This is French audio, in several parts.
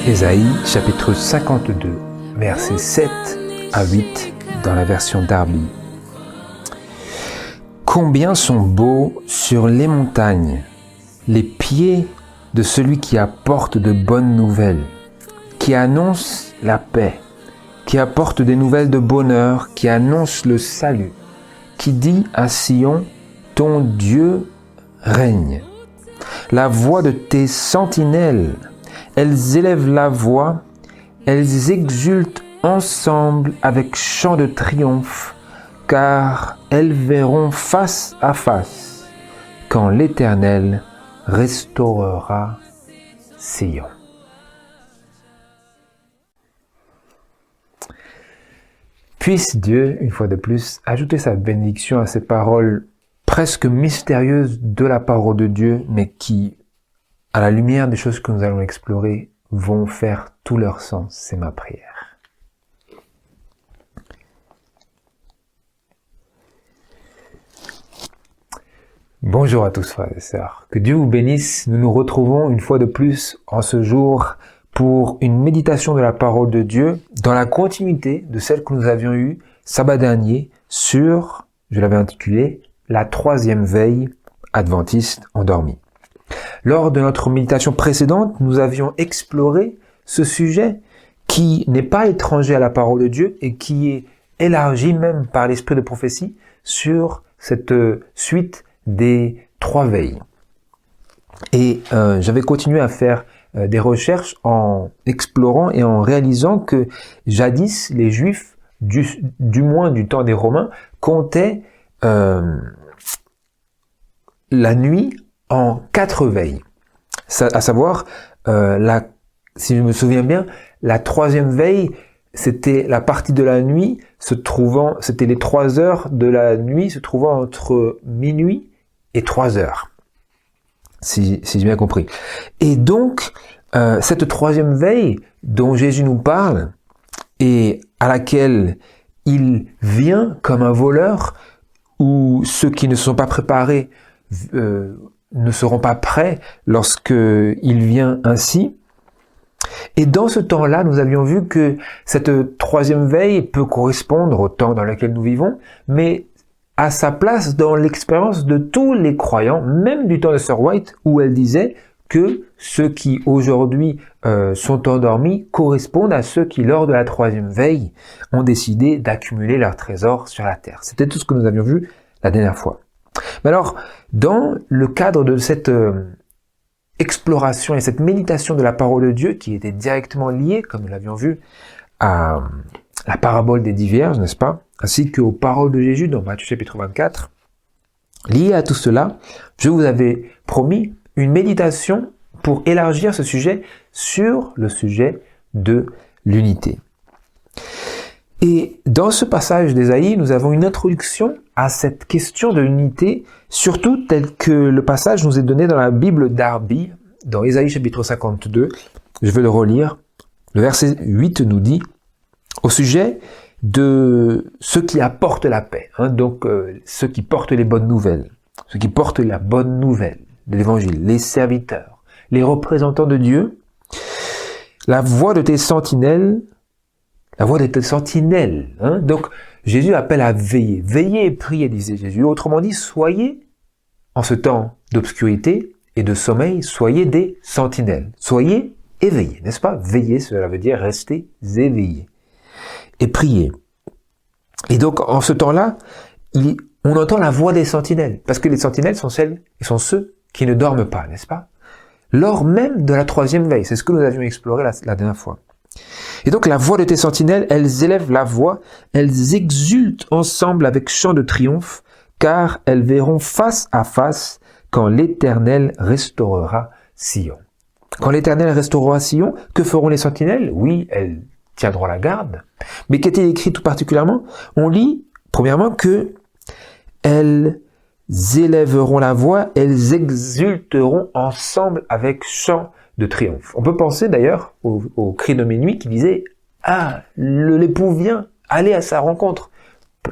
Ésaïe chapitre 52, versets 7 à 8 dans la version Darby. Combien sont beaux sur les montagnes les pieds de celui qui apporte de bonnes nouvelles, qui annonce la paix, qui apporte des nouvelles de bonheur, qui annonce le salut, qui dit à Sion, ton Dieu règne. La voix de tes sentinelles, elles élèvent la voix, elles exultent ensemble avec chant de triomphe, car elles verront face à face quand l'Éternel restaurera Sion. Puisse Dieu, une fois de plus, ajouter sa bénédiction à ces paroles presque mystérieuses de la parole de Dieu, mais qui, à la lumière des choses que nous allons explorer, vont faire tout leur sens. C'est ma prière. Bonjour à tous frères et sœurs. Que Dieu vous bénisse. Nous nous retrouvons une fois de plus en ce jour pour une méditation de la parole de Dieu dans la continuité de celle que nous avions eue sabbat dernier sur, je l'avais intitulé, la troisième veille adventiste endormie. Lors de notre méditation précédente, nous avions exploré ce sujet qui n'est pas étranger à la parole de Dieu et qui est élargi même par l'esprit de prophétie sur cette suite des trois veilles. Et j'avais continué à faire des recherches en explorant et en réalisant que jadis, les Juifs, du moins du temps des Romains, comptaient la nuit en 4 veilles. À savoir, si je me souviens bien, la troisième veille, c'était la partie de la nuit c'était les 3 heures de la nuit se trouvant entre minuit et 3 heures. Si j'ai bien compris. Et donc, cette troisième veille dont Jésus nous parle et à laquelle il vient comme un voleur, où ceux qui ne sont pas préparés ne seront pas prêts lorsqu'il vient ainsi. Et dans ce temps-là, nous avions vu que cette troisième veille peut correspondre au temps dans lequel nous vivons, mais à sa place dans l'expérience de tous les croyants, même du temps de Sir White, où elle disait que ceux qui aujourd'hui sont endormis correspondent à ceux qui, lors de la troisième veille, ont décidé d'accumuler leurs trésors sur la terre. C'était tout ce que nous avions vu la dernière fois. Mais alors, dans le cadre de cette exploration et cette méditation de la parole de Dieu, qui était directement liée, comme nous l'avions vu, à la parabole des 10 vierges, n'est-ce pas, ainsi qu'aux paroles de Jésus dans Matthieu chapitre 24, lié à tout cela, je vous avais promis une méditation pour élargir ce sujet sur le sujet de l'unité. Et dans ce passage d'Ésaïe, nous avons une introduction à cette question de l'unité, surtout tel que le passage nous est donné dans la Bible Darby, dans Ésaïe chapitre 52. Je vais le relire. Le verset 8 nous dit, au sujet de ceux qui apportent la paix, donc ceux qui portent les bonnes nouvelles, ceux qui portent la bonne nouvelle de l'évangile, les serviteurs, les représentants de Dieu, la voix de tes sentinelles, donc Jésus appelle à veiller. Veillez et priez, disait Jésus. Autrement dit, soyez, en ce temps d'obscurité et de sommeil, soyez des sentinelles. Soyez éveillés, n'est-ce pas? Veiller, cela veut dire rester éveillés. Et prier. Et donc, en ce temps-là, on entend la voix des sentinelles. Parce que les sentinelles sont ceux qui ne dorment pas, n'est-ce pas? Lors même de la troisième veille. C'est ce que nous avions exploré la dernière fois. Et donc, la voix de tes sentinelles, elles élèvent la voix, elles exultent ensemble avec chant de triomphe, car elles verront face à face quand l'Éternel restaurera Sion. Quand l'Éternel restaurera Sion, que feront les sentinelles? Oui, elles tiendront la garde. Mais qu'est-il écrit tout particulièrement? On lit, premièrement, que elles élèveront la voix, elles exulteront ensemble avec chant de triomphe. On peut penser d'ailleurs au cri de minuit qui disait « Ah, l'époux vient, allez à sa rencontre ».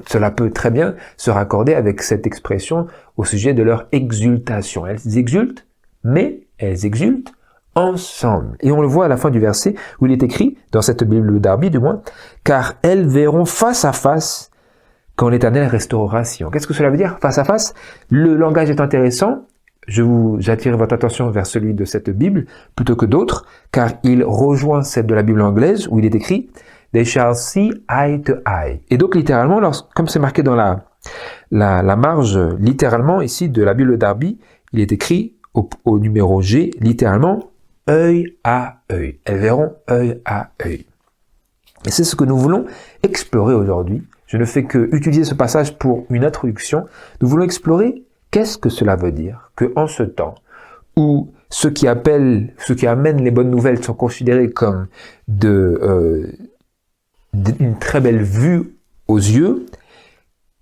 Cela peut très bien se raccorder avec cette expression au sujet de leur exultation. Elles exultent, mais elles exultent ensemble. Et on le voit à la fin du verset où il est écrit, dans cette Bible d'Arby du moins, car elles verront face à face quand l'Éternel restaurera Sion. Qu'est-ce que cela veut dire, face à face? Le langage est intéressant. J'attire votre attention vers celui de cette Bible plutôt que d'autres, car il rejoint celle de la Bible anglaise où il est écrit « They shall see eye to eye ». Et donc littéralement, comme c'est marqué dans la marge littéralement ici de la Bible d'Arby, il est écrit au numéro G, littéralement « œil à œil ». Elles verront œil à œil. Et c'est ce que nous voulons explorer aujourd'hui. Je ne fais que utiliser ce passage pour une introduction. Nous voulons explorer qu'est-ce que cela veut dire que en ce temps où ceux qui amènent les bonnes nouvelles sont considérés comme une très belle vue aux yeux,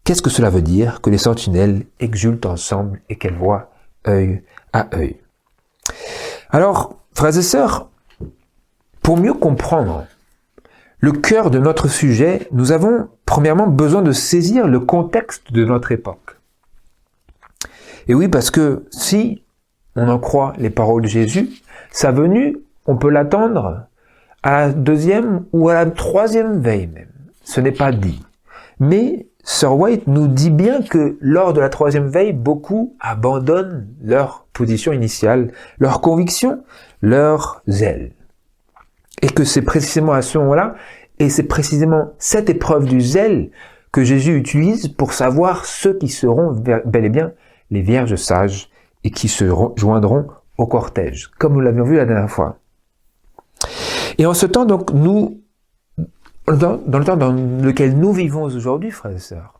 qu'est-ce que cela veut dire que les sentinelles exultent ensemble et qu'elles voient œil à œil? Alors, frères et sœurs, pour mieux comprendre le cœur de notre sujet, nous avons premièrement besoin de saisir le contexte de notre époque. Et oui, parce que si on en croit les paroles de Jésus, sa venue, on peut l'attendre à la 2e ou à la 3e veille même. Ce n'est pas dit. Mais Sir White nous dit bien que lors de la 3e veille, beaucoup abandonnent leur position initiale, leur conviction, leur zèle. Et que c'est précisément à ce moment-là, et c'est précisément cette épreuve du zèle que Jésus utilise pour savoir ceux qui seront bel et bien les vierges sages et qui se joindront au cortège, comme nous l'avions vu la dernière fois. Et en ce temps, donc, dans le temps dans lequel nous vivons aujourd'hui, frères et sœurs,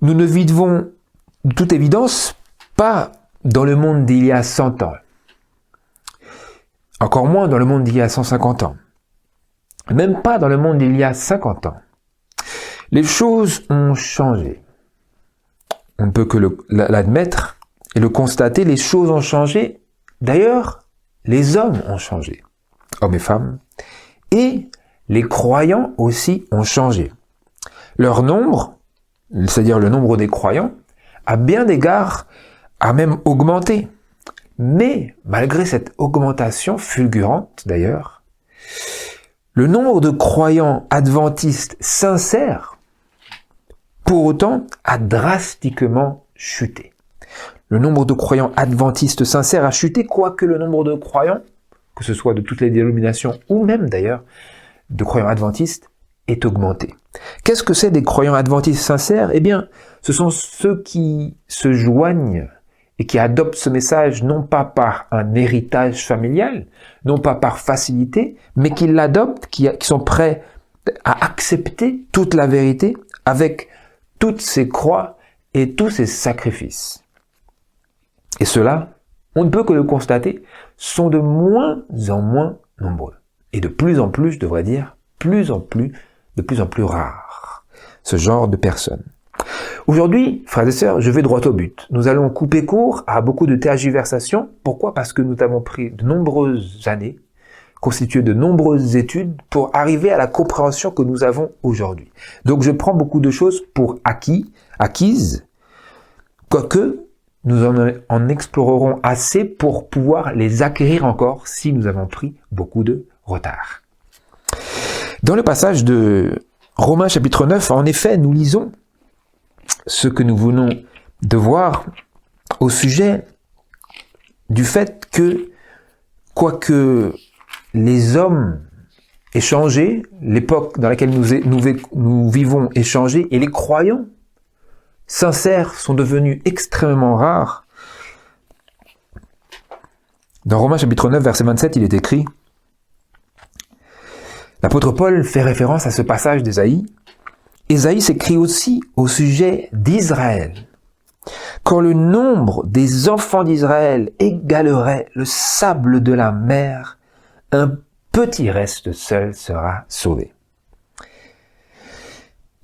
nous ne vivons, de toute évidence, pas dans le monde d'il y a 100 ans. Encore moins dans le monde d'il y a 150 ans. Même pas dans le monde d'il y a 50 ans. Les choses ont changé. On ne peut que l'admettre et le constater, les choses ont changé. D'ailleurs, les hommes ont changé, hommes et femmes, et les croyants aussi ont changé. Leur nombre, c'est-à-dire le nombre des croyants, à bien d'égards, a même augmenté. Mais, malgré cette augmentation fulgurante d'ailleurs, le nombre de croyants adventistes sincères, pour autant, a drastiquement chuté. Le nombre de croyants adventistes sincères a chuté, quoique le nombre de croyants, que ce soit de toutes les dénominations ou même d'ailleurs de croyants adventistes, est augmenté. Qu'est-ce que c'est des croyants adventistes sincères? Eh bien, ce sont ceux qui se joignent et qui adoptent ce message non pas par un héritage familial, non pas par facilité, mais qui l'adoptent, qui sont prêts à accepter toute la vérité avec toutes ses croix et tous ses sacrifices. Et ceux-là, on ne peut que le constater, sont de moins en moins nombreux. Et de plus en plus, je devrais dire, de plus en plus rares, ce genre de personnes. Aujourd'hui, frères et sœurs, je vais droit au but. Nous allons couper court à beaucoup de tergiversations. Pourquoi? Parce que nous avons pris de nombreuses années, constitué de nombreuses études pour arriver à la compréhension que nous avons aujourd'hui. Donc je prends beaucoup de choses pour acquises, quoique nous en explorerons assez pour pouvoir les acquérir encore si nous avons pris beaucoup de retard. Dans le passage de Romains chapitre 9, en effet, nous lisons ce que nous venons de voir au sujet du fait que, quoique les hommes aient changé, l'époque dans laquelle nous vivons est changée, et les croyants sincères sont devenus extrêmement rares. Dans Romains chapitre 9, verset 27, il est écrit, l'apôtre Paul fait référence à ce passage d'Ésaïe. Ésaïe s'écrit aussi au sujet d'Israël. Quand le nombre des enfants d'Israël égalerait le sable de la mer, un petit reste seul sera sauvé.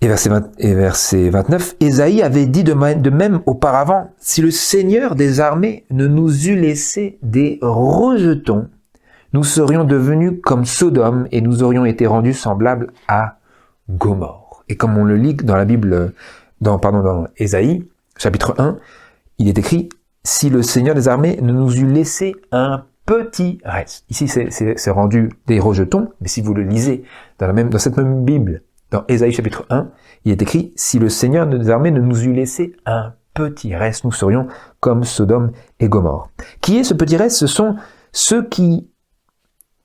Et verset 29, Ésaïe avait dit de même auparavant, si le Seigneur des armées ne nous eût laissé des rejetons, nous serions devenus comme Sodome et nous aurions été rendus semblables à Gomorrhe. Et comme on le lit dans la Bible, dans Ésaïe, chapitre 1, il est écrit « Si le Seigneur des armées ne nous eût laissé un petit reste. Ici, c'est rendu des rejetons, mais si vous le lisez dans cette même Bible, dans Ésaïe chapitre 1, il est écrit « Si le Seigneur de nos armées ne nous eût laissé un petit reste, nous serions comme Sodome et Gomorrhe. » Qui est ce petit reste? Ce sont ceux qui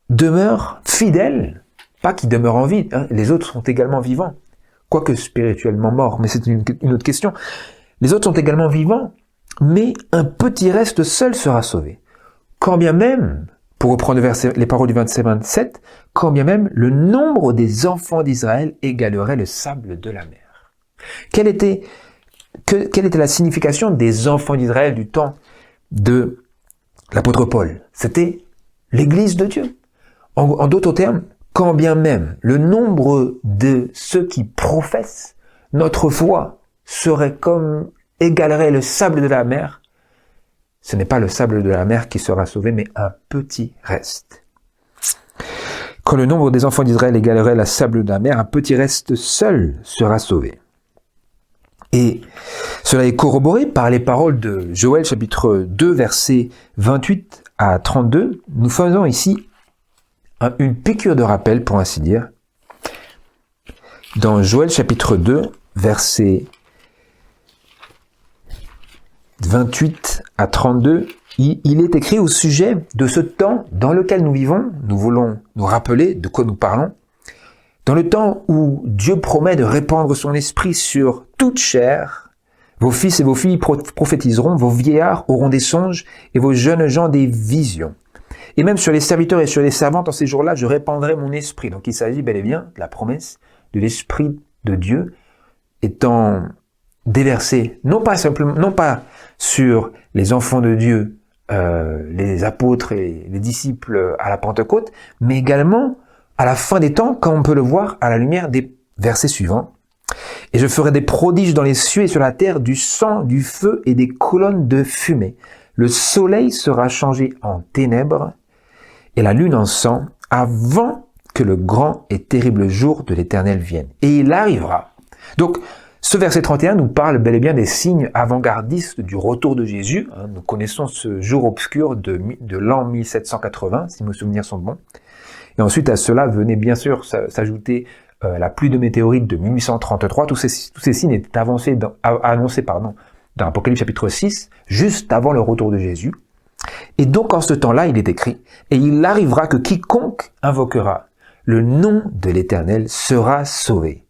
demeurent fidèles, pas qui demeurent en vie. Les autres sont également vivants, quoique spirituellement morts, mais c'est une autre question. Les autres sont également vivants, mais un petit reste seul sera sauvé. Quand bien même, pour reprendre les paroles du verset 27, quand bien même le nombre des enfants d'Israël égalerait le sable de la mer. Quelle était la signification des enfants d'Israël du temps de l'apôtre Paul? C'était l'Église de Dieu. En d'autres termes, quand bien même le nombre de ceux qui professent notre foi égalerait le sable de la mer, ce n'est pas le sable de la mer qui sera sauvé, mais un petit reste. Quand le nombre des enfants d'Israël égalerait le sable de la mer, un petit reste seul sera sauvé. Et cela est corroboré par les paroles de Joël chapitre 2, versets 28 à 32. Nous faisons ici une piqûre de rappel, pour ainsi dire. Dans Joël chapitre 2, versets 28 à 32, il est écrit au sujet de ce temps dans lequel nous vivons. Nous voulons nous rappeler de quoi nous parlons. Dans le temps où Dieu promet de répandre son esprit sur toute chair, vos fils et vos filles prophétiseront, vos vieillards auront des songes et vos jeunes gens des visions. Et même sur les serviteurs et sur les servantes en ces jours-là, je répandrai mon esprit. Donc il s'agit bel et bien de la promesse de l'esprit de Dieu étant déversé, non pas sur les enfants de Dieu, les apôtres et les disciples à la Pentecôte, mais également à la fin des temps, comme on peut le voir à la lumière des versets suivants. Et je ferai des prodiges dans les cieux et sur la terre, du sang, du feu et des colonnes de fumée. Le soleil sera changé en ténèbres et la lune en sang avant que le grand et terrible jour de l'Éternel vienne. Et il arrivera. Donc, ce verset 31 nous parle bel et bien des signes avant-gardistes du retour de Jésus. Nous connaissons ce jour obscur de l'an 1780, si mes souvenirs sont bons. Et ensuite, à cela venait bien sûr s'ajouter la pluie de météorites de 1833. Tous ces signes étaient annoncés dans Apocalypse chapitre 6, juste avant le retour de Jésus. Et donc, en ce temps-là, il est écrit, « Et il arrivera que quiconque invoquera le nom de l'Éternel sera sauvé. »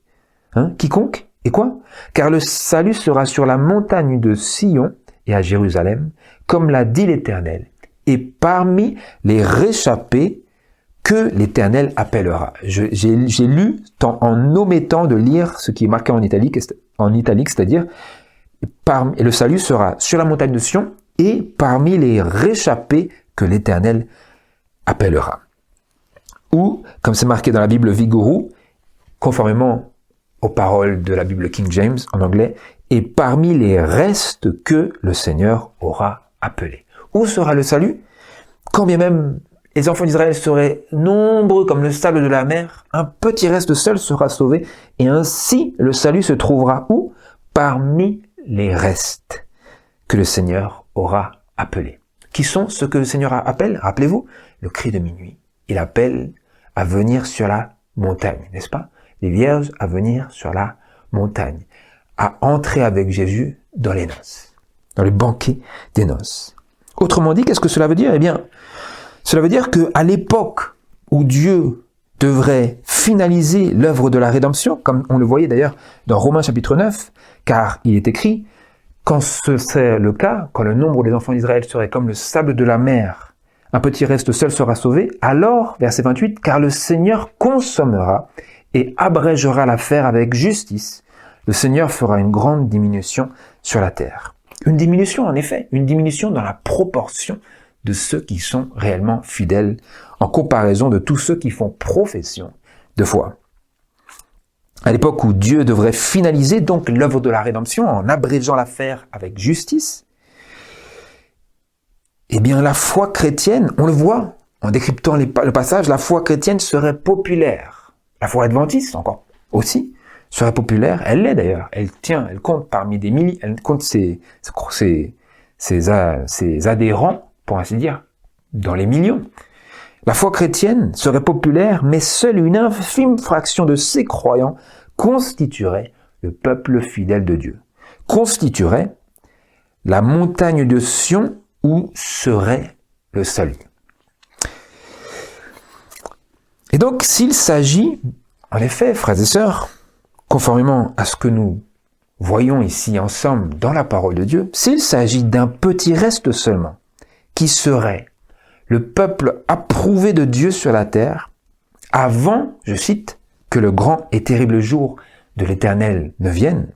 Quiconque? Et quoi? Car le salut sera sur la montagne de Sion et à Jérusalem, comme l'a dit l'Éternel, et parmi les réchappés que l'Éternel appellera. J'ai lu en omettant de lire ce qui est marqué en italique, c'est-à-dire et le salut sera sur la montagne de Sion et parmi les réchappés que l'Éternel appellera. Ou, comme c'est marqué dans la Bible Vigouroux, conformément aux paroles de la Bible King James en anglais, et parmi les restes que le Seigneur aura appelés. Où sera le salut? Quand bien même les enfants d'Israël seraient nombreux comme le sable de la mer, un petit reste seul sera sauvé, et ainsi le salut se trouvera où? Parmi les restes que le Seigneur aura appelés. Qui sont ceux que le Seigneur appelle? Rappelez-vous, le cri de minuit. Il appelle à venir sur la montagne, n'est-ce pas? Les vierges à venir sur la montagne, à entrer avec Jésus dans les noces, dans le banquet des noces. Autrement dit, qu'est-ce que cela veut dire? Eh bien, cela veut dire qu'à l'époque où Dieu devrait finaliser l'œuvre de la rédemption, comme on le voyait d'ailleurs dans Romains chapitre 9, car il est écrit, quand ce serait le cas, quand le nombre des enfants d'Israël serait comme le sable de la mer, un petit reste seul sera sauvé, alors, verset 28, car le Seigneur consommera et abrégera l'affaire avec justice. Le Seigneur fera une grande diminution sur la terre. Une diminution, en effet, une diminution dans la proportion de ceux qui sont réellement fidèles en comparaison de tous ceux qui font profession de foi. À l'époque où Dieu devrait finaliser donc l'œuvre de la rédemption en abrégeant l'affaire avec justice, eh bien la foi chrétienne, on le voit en décryptant le passage, la foi chrétienne serait populaire. La foi adventiste, encore aussi, serait populaire. Elle l'est d'ailleurs. Elle compte parmi des milliers, elle compte ses adhérents, pour ainsi dire, dans les millions. La foi chrétienne serait populaire, mais seule une infime fraction de ses croyants constituerait le peuple fidèle de Dieu, constituerait la montagne de Sion où serait le salut. Et donc, s'il s'agit, en effet, frères et sœurs, conformément à ce que nous voyons ici ensemble dans la parole de Dieu, s'il s'agit d'un petit reste seulement, qui serait le peuple approuvé de Dieu sur la terre, avant, je cite, que le grand et terrible jour de l'Éternel ne vienne,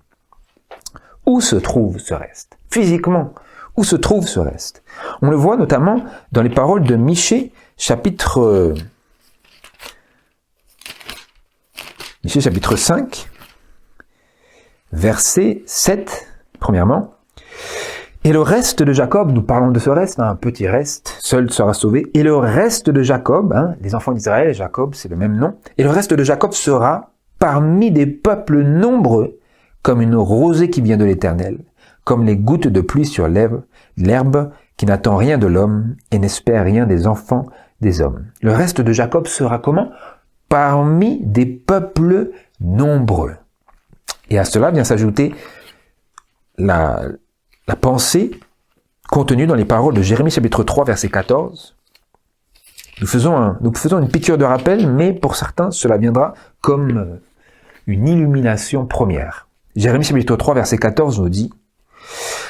où se trouve ce reste? Physiquement, où se trouve ce reste? On le voit notamment dans les paroles de Michée, chapitre 5, verset 7, premièrement. Et le reste de Jacob, nous parlons de ce reste, un petit reste, seul sera sauvé. Et le reste de Jacob, les enfants d'Israël, Jacob, c'est le même nom. Et le reste de Jacob sera parmi des peuples nombreux, comme une rosée qui vient de l'Éternel, comme les gouttes de pluie sur l'herbe qui n'attend rien de l'homme et n'espère rien des enfants des hommes. Le reste de Jacob sera comment? Parmi des peuples nombreux. Et à cela vient s'ajouter la pensée contenue dans les paroles de Jérémie chapitre 3 verset 14. Nous faisons une piqûre de rappel, mais pour certains, cela viendra comme une illumination première. Jérémie chapitre 3 verset 14 nous dit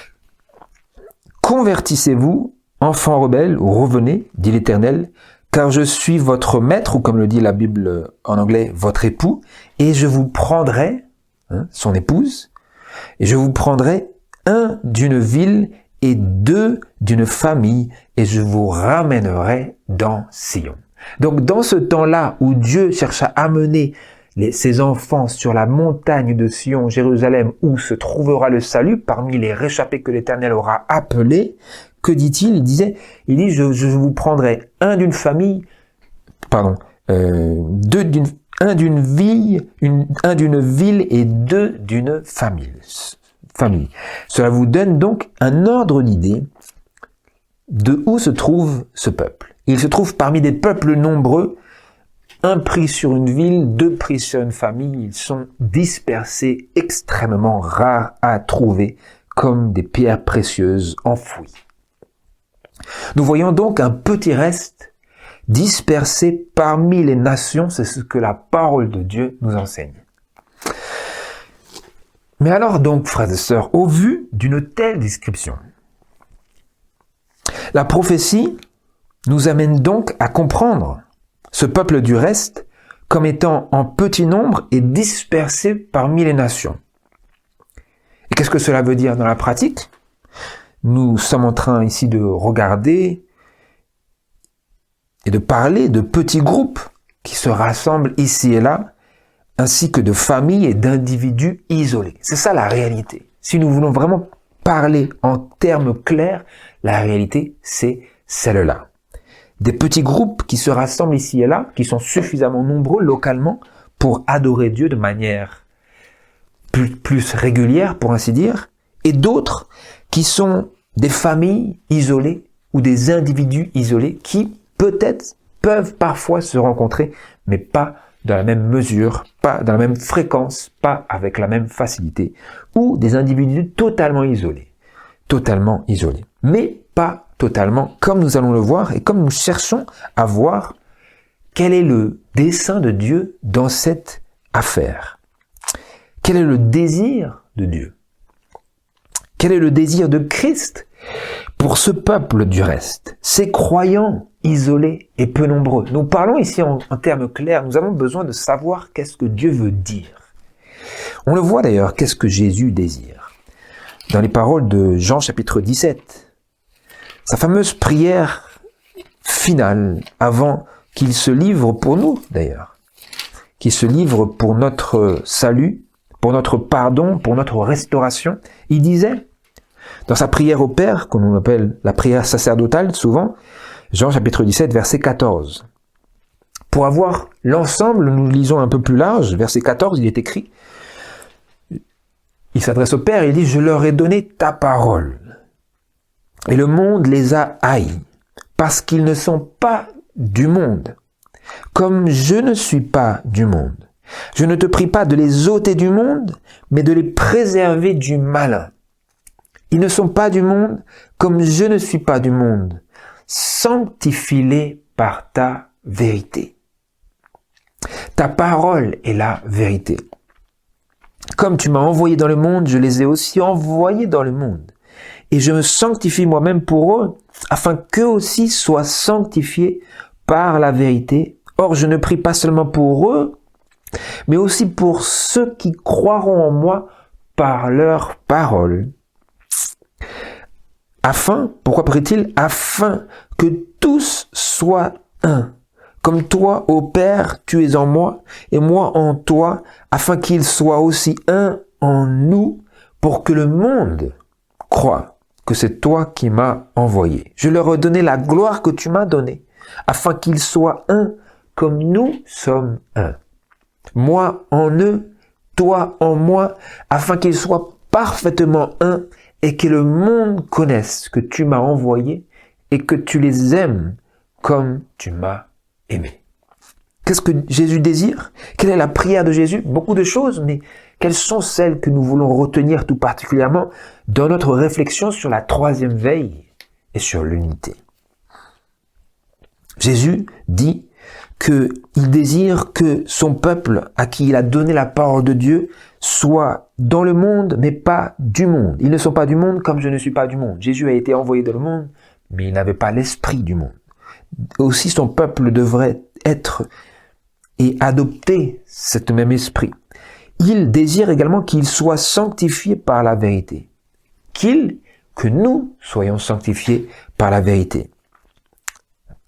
« Convertissez-vous, enfants rebelles, ou revenez, dit l'Éternel, car je suis votre maître, ou comme le dit la Bible en anglais, votre époux, et je vous prendrai, son épouse, et je vous prendrai un d'une ville et deux d'une famille, et je vous ramènerai dans Sion. » Donc dans ce temps-là où Dieu cherche à amener ses enfants sur la montagne de Sion, Jérusalem, où se trouvera le salut, parmi les réchappés que l'Éternel aura appelés, que dit-il? Il dit, je vous prendrai un d'une famille, un d'une ville et deux d'une famille. Cela vous donne donc un ordre d'idée de où se trouve ce peuple. Il se trouve parmi des peuples nombreux, un pris sur une ville, deux pris sur une famille. Ils sont dispersés, extrêmement rares à trouver, comme des pierres précieuses enfouies. Nous voyons donc un petit reste dispersé parmi les nations, c'est ce que la parole de Dieu nous enseigne. Mais alors donc, frères et sœurs, au vu d'une telle description, la prophétie nous amène donc à comprendre ce peuple du reste comme étant en petit nombre et dispersé parmi les nations. Et qu'est-ce que cela veut dire dans la pratique? Nous sommes en train ici de regarder et de parler de petits groupes qui se rassemblent ici et là, ainsi que de familles et d'individus isolés. C'est ça la réalité. Si nous voulons vraiment parler en termes clairs, la réalité, c'est celle-là. Des petits groupes qui se rassemblent ici et là, qui sont suffisamment nombreux localement pour adorer Dieu de manière plus régulière, pour ainsi dire, et d'autres qui sont des familles isolées ou des individus isolés qui peut-être peuvent parfois se rencontrer, mais pas dans la même mesure, pas dans la même fréquence, pas avec la même facilité, ou des individus totalement isolés, mais pas totalement, comme nous allons le voir et comme nous cherchons à voir quel est le dessein de Dieu dans cette affaire. Quel est le désir de Dieu? Quel est le désir de Christ pour ce peuple du reste, ces croyants isolés et peu nombreux? Nous parlons ici en termes clairs, nous avons besoin de savoir qu'est-ce que Dieu veut dire. On le voit d'ailleurs, qu'est-ce que Jésus désire. Dans les paroles de Jean chapitre 17, sa fameuse prière finale, avant qu'il se livre pour nous d'ailleurs, qu'il se livre pour notre salut, pour notre pardon, pour notre restauration, il disait, dans sa prière au Père, qu'on appelle la prière sacerdotale souvent, Jean chapitre 17, verset 14. Pour avoir l'ensemble, nous lisons un peu plus large, verset 14, il est écrit, il s'adresse au Père et il dit « Je leur ai donné ta parole, et le monde les a haïs, parce qu'ils ne sont pas du monde, comme je ne suis pas du monde. Je ne te prie pas de les ôter du monde, mais de les préserver du malin. Ils ne sont pas du monde, comme je ne suis pas du monde. Sanctifie-les par ta vérité. Ta parole est la vérité. Comme tu m'as envoyé dans le monde, je les ai aussi envoyés dans le monde. Et je me sanctifie moi-même pour eux, afin qu'eux aussi soient sanctifiés par la vérité. Or, je ne prie pas seulement pour eux, mais aussi pour ceux qui croiront en moi par leur parole. Pourquoi prie-t-il? Afin que tous soient un. Comme toi, ô Père, tu es en moi, et moi en toi, afin qu'ils soient aussi un en nous, pour que le monde croie que c'est toi qui m'as envoyé. Je leur ai donné la gloire que tu m'as donnée, afin qu'ils soient un comme nous sommes un. Moi en eux, toi en moi, afin qu'ils soient parfaitement un, et que le monde connaisse que tu m'as envoyé, et que tu les aimes comme tu m'as aimé. Qu'est-ce que Jésus désire? Quelle est la prière de Jésus? Beaucoup de choses, mais quelles sont celles que nous voulons retenir tout particulièrement dans notre réflexion sur la troisième veille et sur l'unité? Jésus dit qu'il désire que son peuple, à qui il a donné la parole de Dieu, soit dans le monde, mais pas du monde. Ils ne sont pas du monde comme je ne suis pas du monde. Jésus a été envoyé dans le monde, mais il n'avait pas l'esprit du monde. Aussi, son peuple devrait être et adopter cet même esprit. Il désire également qu'il soit sanctifié par la vérité. Que nous soyons sanctifiés par la vérité.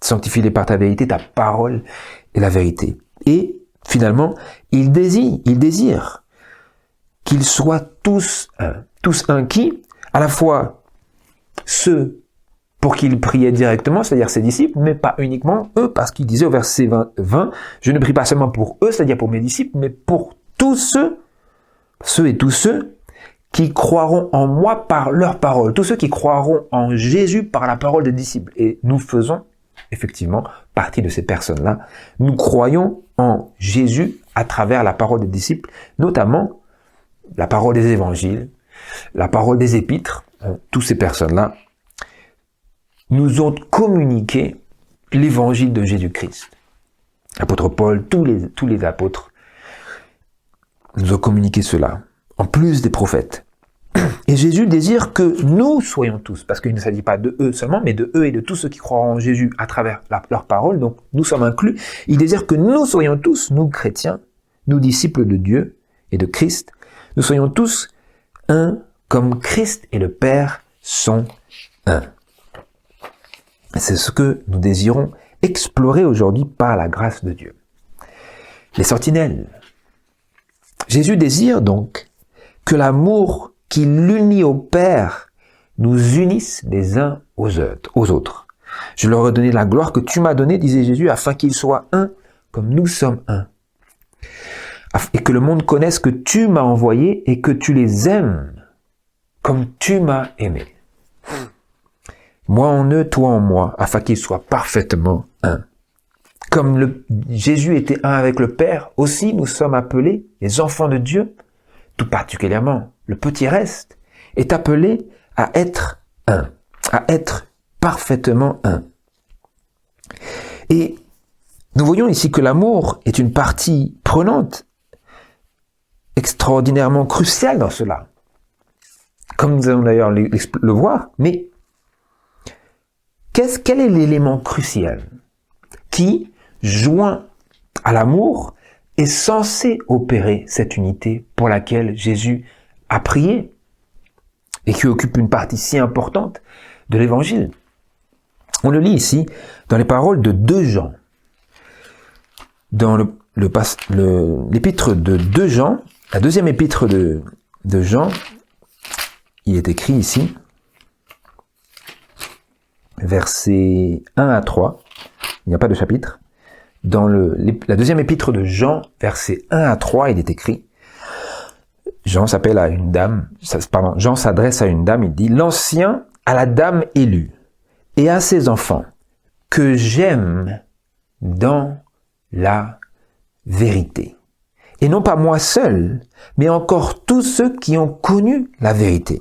Sanctifie-les par ta vérité, ta parole est la vérité. Et finalement, il désire qu'ils soient tous un. Tous un qui? À la fois ceux pour qui il priait directement, c'est-à-dire ses disciples, mais pas uniquement eux, parce qu'il disait au verset 20, je ne prie pas seulement pour eux, c'est-à-dire pour mes disciples, mais pour tous ceux et tous ceux qui croiront en moi par leur parole, tous ceux qui croiront en Jésus par la parole des disciples. Et nous faisons effectivement partie de ces personnes-là. Nous croyons en Jésus à travers la parole des disciples, notamment la parole des évangiles, la parole des épîtres. Toutes ces personnes-là nous ont communiqué l'évangile de Jésus-Christ. L'apôtre Paul, tous les apôtres nous ont communiqué cela, en plus des prophètes. Et Jésus désire que nous soyons tous, parce qu'il ne s'agit pas de eux seulement, mais de eux et de tous ceux qui croiront en Jésus à travers leur parole, donc nous sommes inclus. Il désire que nous soyons tous, nous chrétiens, nous disciples de Dieu et de Christ, nous soyons tous un comme Christ et le Père sont un. C'est ce que nous désirons explorer aujourd'hui par la grâce de Dieu. Les sentinelles. Jésus désire donc que l'amour qui l'unit au Père nous unisse les uns aux autres. Je leur ai donné la gloire que tu m'as donnée, disait Jésus, afin qu'ils soient un comme nous sommes un. Et que le monde connaisse que tu m'as envoyé et que tu les aimes comme tu m'as aimé. Moi en eux, toi en moi, afin qu'ils soient parfaitement un. Comme Jésus était un avec le Père, aussi nous sommes appelés, les enfants de Dieu, tout particulièrement le petit reste, est appelé à être un, à être parfaitement un. Et nous voyons ici que l'amour est une partie prenante, extraordinairement cruciale dans cela, comme nous allons d'ailleurs le voir, mais quel est l'élément crucial qui, joint à l'amour, est censé opérer cette unité pour laquelle Jésus a prié et qui occupe une partie si importante de l'Évangile? On le lit ici dans les paroles de 2 Jean. Dans l'épître de 2 Jean, la deuxième épître de Jean, il est écrit ici, versets 1 à 3, il n'y a pas de chapitre. Dans la deuxième épître de Jean, versets 1 à 3, il est écrit, Jean s'adresse à une dame, il dit, l'ancien à la dame élue et à ses enfants, que j'aime dans la vérité. Et non pas moi seul, mais encore tous ceux qui ont connu la vérité.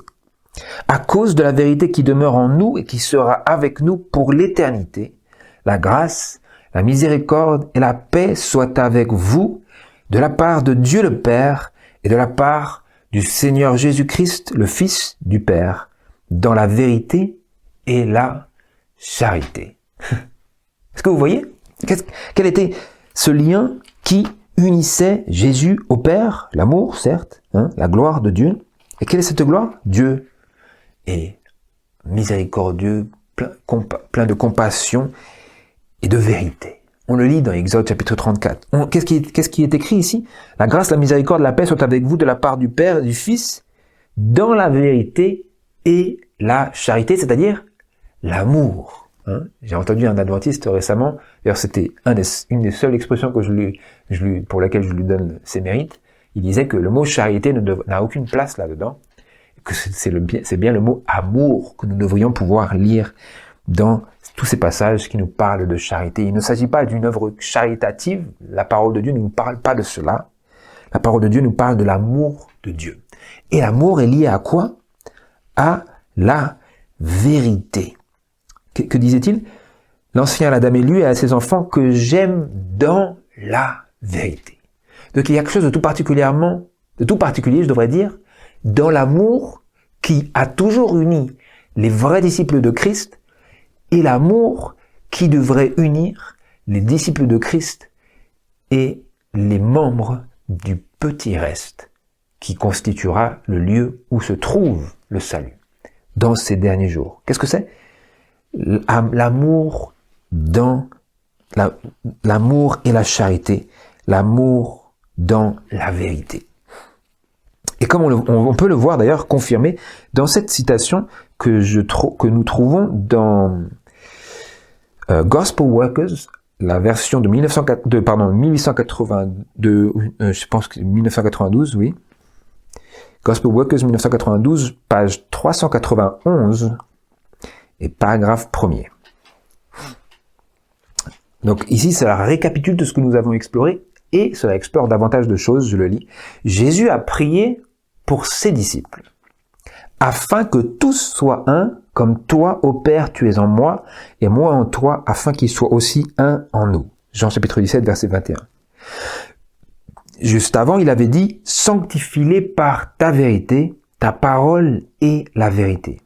À cause de la vérité qui demeure en nous et qui sera avec nous pour l'éternité, la grâce, la miséricorde et la paix soient avec vous de la part de Dieu le Père et de la part du Seigneur Jésus-Christ, le Fils du Père, dans la vérité et la charité. Est-ce que vous voyez? Quel était ce lien qui unissait Jésus au Père? L'amour, certes, la gloire de Dieu. Et quelle est cette gloire? Dieu est miséricordieux, plein de compassion et de vérité. On le lit dans Exode chapitre 34. Qu'est-ce qui est écrit ici? La grâce, la miséricorde, la paix soient avec vous de la part du Père et du Fils, dans la vérité et la charité, c'est-à-dire l'amour. J'ai entendu un adventiste récemment, d'ailleurs c'était une des seules expressions que pour laquelle je lui donne ses mérites. Il disait que le mot charité n'a aucune place là-dedans, que c'est bien le mot amour que nous devrions pouvoir lire dans tous ces passages qui nous parlent de charité. Il ne s'agit pas d'une œuvre charitative, la parole de Dieu ne nous parle pas de cela. La parole de Dieu nous parle de l'amour de Dieu. Et l'amour est lié à quoi? À la vérité. Que disait-il? L'ancien Adam élu et à ses enfants que j'aime dans la vérité. Donc il y a quelque chose de tout particulier, je devrais dire, dans l'amour qui a toujours uni les vrais disciples de Christ et l'amour qui devrait unir les disciples de Christ et les membres du petit reste qui constituera le lieu où se trouve le salut dans ces derniers jours. Qu'est-ce que c'est? L'amour dans l'amour et la charité, l'amour dans la vérité. Et comme on peut le voir d'ailleurs confirmé dans cette citation que nous trouvons dans Gospel Workers, la version de 1882, je pense que 1992, oui. Gospel Workers 1992, page 391 et paragraphe 1er. Donc ici, cela récapitule de ce que nous avons exploré et cela explore davantage de choses, je le lis. Jésus a prié pour ses disciples, afin que tous soient un, comme toi, ô Père, tu es en moi, et moi en toi, afin qu'ils soient aussi un en nous. Jean chapitre 17, verset 21. Juste avant, il avait dit, sanctifie-les par ta vérité, ta parole est la vérité.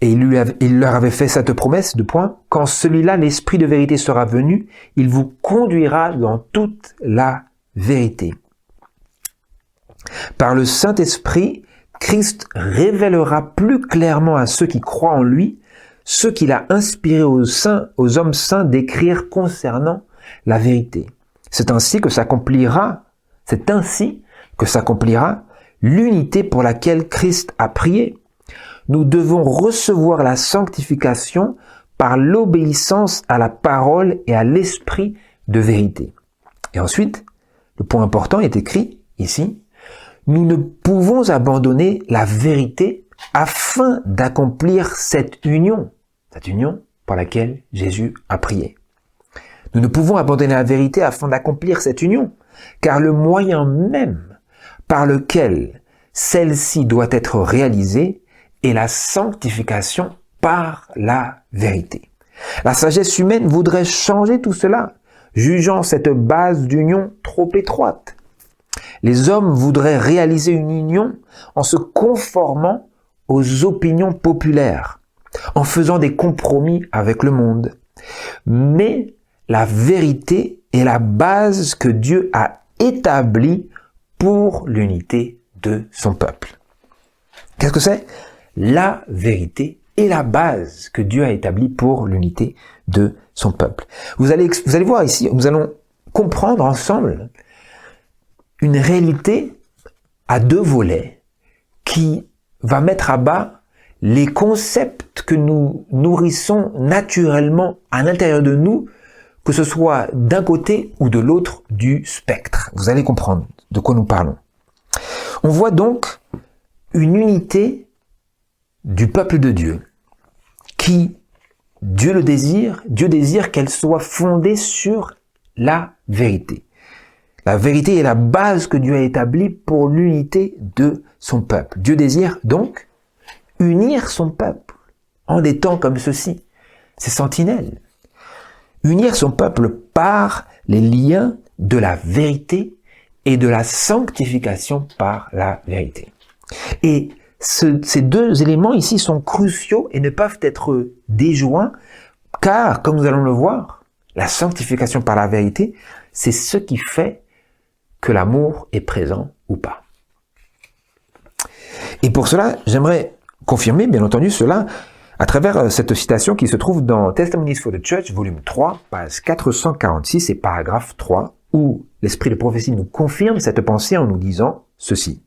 Et il leur avait fait cette promesse, quand celui-là, l'esprit de vérité sera venu, il vous conduira dans toute la vérité. Par le Saint-Esprit, Christ révélera plus clairement à ceux qui croient en lui ce qu'il a inspiré aux hommes saints d'écrire concernant la vérité. C'est ainsi que s'accomplira l'unité pour laquelle Christ a prié. Nous devons recevoir la sanctification par l'obéissance à la parole et à l'esprit de vérité. Et ensuite, le point important est écrit ici, nous ne pouvons abandonner la vérité afin d'accomplir cette union par laquelle Jésus a prié. Nous ne pouvons abandonner la vérité afin d'accomplir cette union, car le moyen même par lequel celle-ci doit être réalisée est la sanctification par la vérité. La sagesse humaine voudrait changer tout cela, jugeant cette base d'union trop étroite. Les hommes voudraient réaliser une union en se conformant aux opinions populaires, en faisant des compromis avec le monde. Mais la vérité est la base que Dieu a établie pour l'unité de son peuple. Qu'est-ce que c'est? La vérité est la base que Dieu a établie pour l'unité de son peuple. Vous allez voir ici, nous allons comprendre ensemble une réalité à deux volets qui va mettre à bas les concepts que nous nourrissons naturellement à l'intérieur de nous, que ce soit d'un côté ou de l'autre du spectre. Vous allez comprendre de quoi nous parlons. On voit donc une unité du peuple de Dieu qui Dieu désire qu'elle soit fondée sur la vérité. La vérité est la base que Dieu a établie pour l'unité de son peuple. Dieu désire donc unir son peuple en des temps comme ceux-ci, ces sentinelles. Unir son peuple par les liens de la vérité et de la sanctification par la vérité. Et ces deux éléments ici sont cruciaux et ne peuvent être déjoints, car, comme nous allons le voir, la sanctification par la vérité, c'est ce qui fait que l'amour est présent ou pas. Et pour cela, j'aimerais confirmer, bien entendu, cela à travers cette citation qui se trouve dans Testimonies for the Church, volume 3, page 446 et paragraphe 3, où l'esprit de prophétie nous confirme cette pensée en nous disant ceci.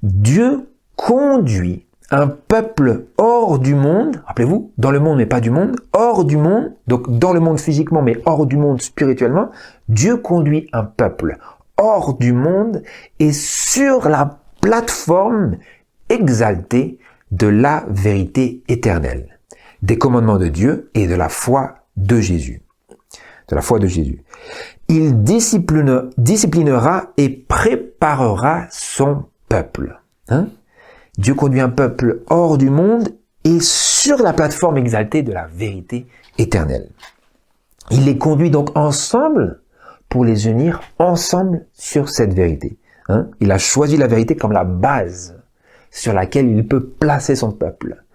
Dieu conduit un peuple hors du monde, rappelez-vous, dans le monde mais pas du monde, hors du monde, donc dans le monde physiquement mais hors du monde spirituellement, Dieu conduit un peuple hors du monde et sur la plateforme exaltée de la vérité éternelle, des commandements de Dieu et de la foi de Jésus. De la foi de Jésus. Il disciplinera et préparera son peuple. Dieu conduit un peuple hors du monde et sur la plateforme exaltée de la vérité éternelle. Il les conduit donc ensemble pour les unir ensemble sur cette vérité. Il a choisi la vérité comme la base sur laquelle il peut placer son peuple.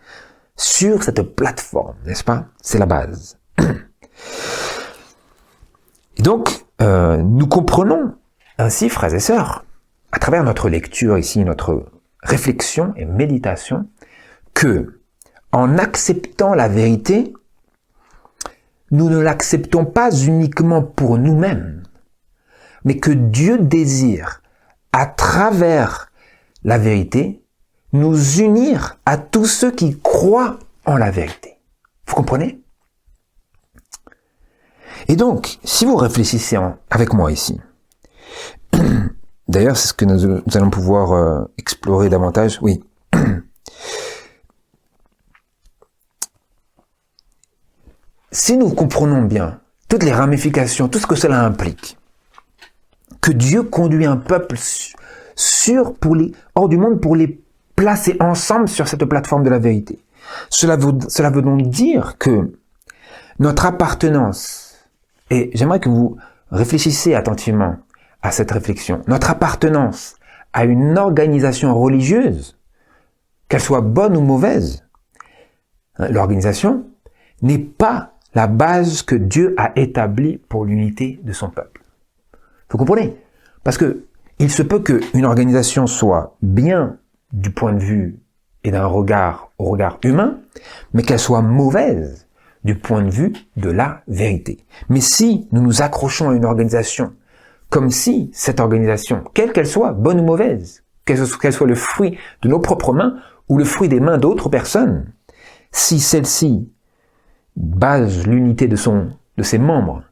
Sur cette plateforme, n'est-ce pas? C'est la base. Et donc, nous comprenons ainsi, frères et sœurs, à travers notre lecture ici, notre réflexion et méditation, que en acceptant la vérité, nous ne l'acceptons pas uniquement pour nous-mêmes, mais que Dieu désire, à travers la vérité, nous unir à tous ceux qui croient en la vérité. Vous comprenez? Et donc, si vous réfléchissez avec moi ici, d'ailleurs, c'est ce que nous allons pouvoir explorer davantage, oui. Si nous comprenons bien toutes les ramifications, tout ce que cela implique, que Dieu conduit un peuple hors du monde pour les placer ensemble sur cette plateforme de la vérité. Cela veut donc dire que notre appartenance, et j'aimerais que vous réfléchissiez attentivement à cette réflexion, notre appartenance à une organisation religieuse, qu'elle soit bonne ou mauvaise, l'organisation n'est pas la base que Dieu a établie pour l'unité de son peuple. Vous comprenez? Parce que il se peut qu'une organisation soit bien du point de vue et au regard humain, mais qu'elle soit mauvaise du point de vue de la vérité. Mais si nous nous accrochons à une organisation comme si cette organisation, quelle qu'elle soit, bonne ou mauvaise, qu'elle soit le fruit de nos propres mains ou le fruit des mains d'autres personnes, si celle-ci base l'unité de ses membres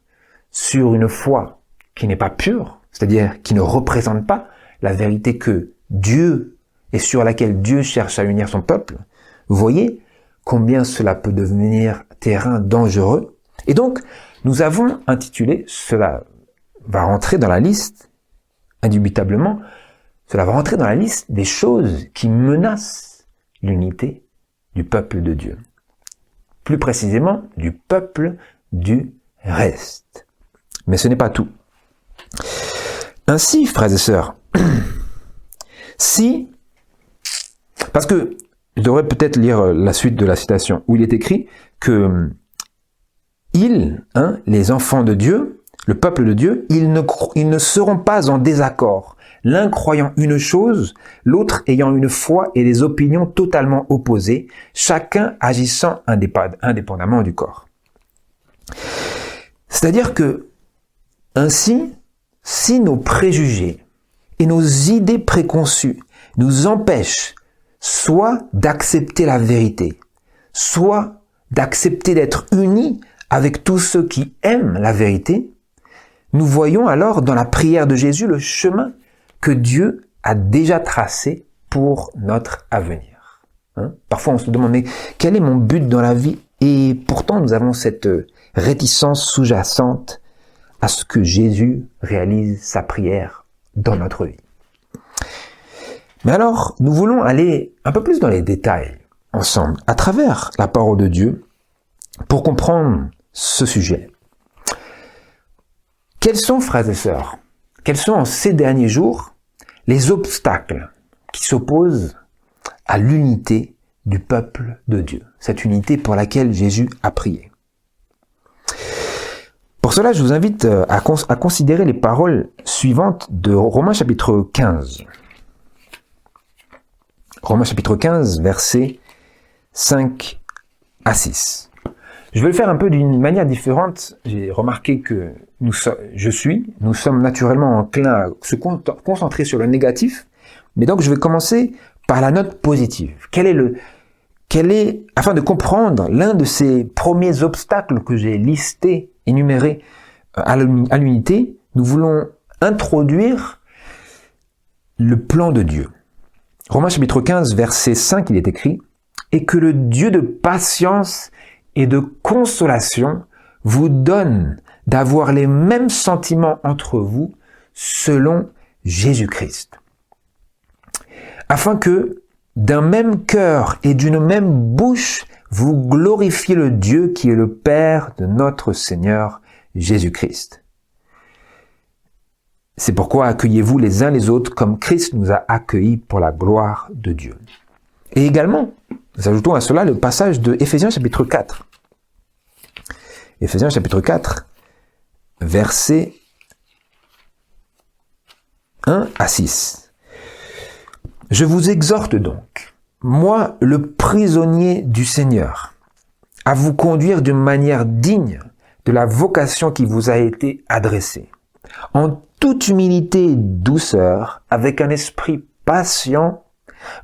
sur une foi qui n'est pas pure, c'est-à-dire qui ne représente pas la vérité que Dieu et sur laquelle Dieu cherche à unir son peuple, vous voyez combien cela peut devenir terrain dangereux. Et donc, nous avons intitulé, cela va rentrer dans la liste, indubitablement, cela va rentrer dans la liste des choses qui menacent l'unité du peuple de Dieu. Plus précisément, du peuple du reste. Mais ce n'est pas tout. Ainsi, frères et sœurs, parce que je devrais peut-être lire la suite de la citation, où il est écrit que les enfants de Dieu, le peuple de Dieu, ils ne seront pas en désaccord, l'un croyant une chose, l'autre ayant une foi et des opinions totalement opposées, chacun agissant indépendamment du corps. C'est-à-dire que, ainsi, si nos préjugés et nos idées préconçues nous empêchent soit d'accepter la vérité, soit d'accepter d'être unis avec tous ceux qui aiment la vérité, nous voyons alors dans la prière de Jésus le chemin que Dieu a déjà tracé pour notre avenir. Parfois on se demande, mais quel est mon but dans la vie Et pourtant, nous avons cette réticence sous-jacente à ce que Jésus réalise sa prière dans notre vie. Mais alors, nous voulons aller un peu plus dans les détails ensemble, à travers la parole de Dieu, pour comprendre ce sujet. Quels sont, frères et sœurs, quels sont en ces derniers jours les obstacles qui s'opposent à l'unité du peuple de Dieu, cette unité pour laquelle Jésus a prié? Pour cela, je vous invite à considérer les paroles suivantes de Romains chapitre 15. Romains chapitre 15, versets 5 à 6. Je vais le faire un peu d'une manière différente. J'ai remarqué que nous sommes naturellement enclins à se concentrer sur le négatif, mais donc je vais commencer par la note positive. Afin de comprendre l'un de ces premiers obstacles que j'ai listés, énumérés à l'unité, nous voulons introduire le plan de Dieu. Romains chapitre 15, verset 5, il est écrit « Et que le Dieu de patience et de consolation vous donne d'avoir les mêmes sentiments entre vous selon Jésus-Christ. Afin que, d'un même cœur et d'une même bouche, vous glorifiez le Dieu qui est le Père de notre Seigneur Jésus-Christ. C'est pourquoi accueillez-vous les uns les autres comme Christ nous a accueillis pour la gloire de Dieu. » Et également, nous ajoutons à cela le passage de Éphésiens chapitre 4. Éphésiens chapitre 4, versets 1 à 6. « Je vous exhorte donc, moi le prisonnier du Seigneur, à vous conduire d'une manière digne de la vocation qui vous a été adressée, en toute humilité et douceur, avec un esprit patient,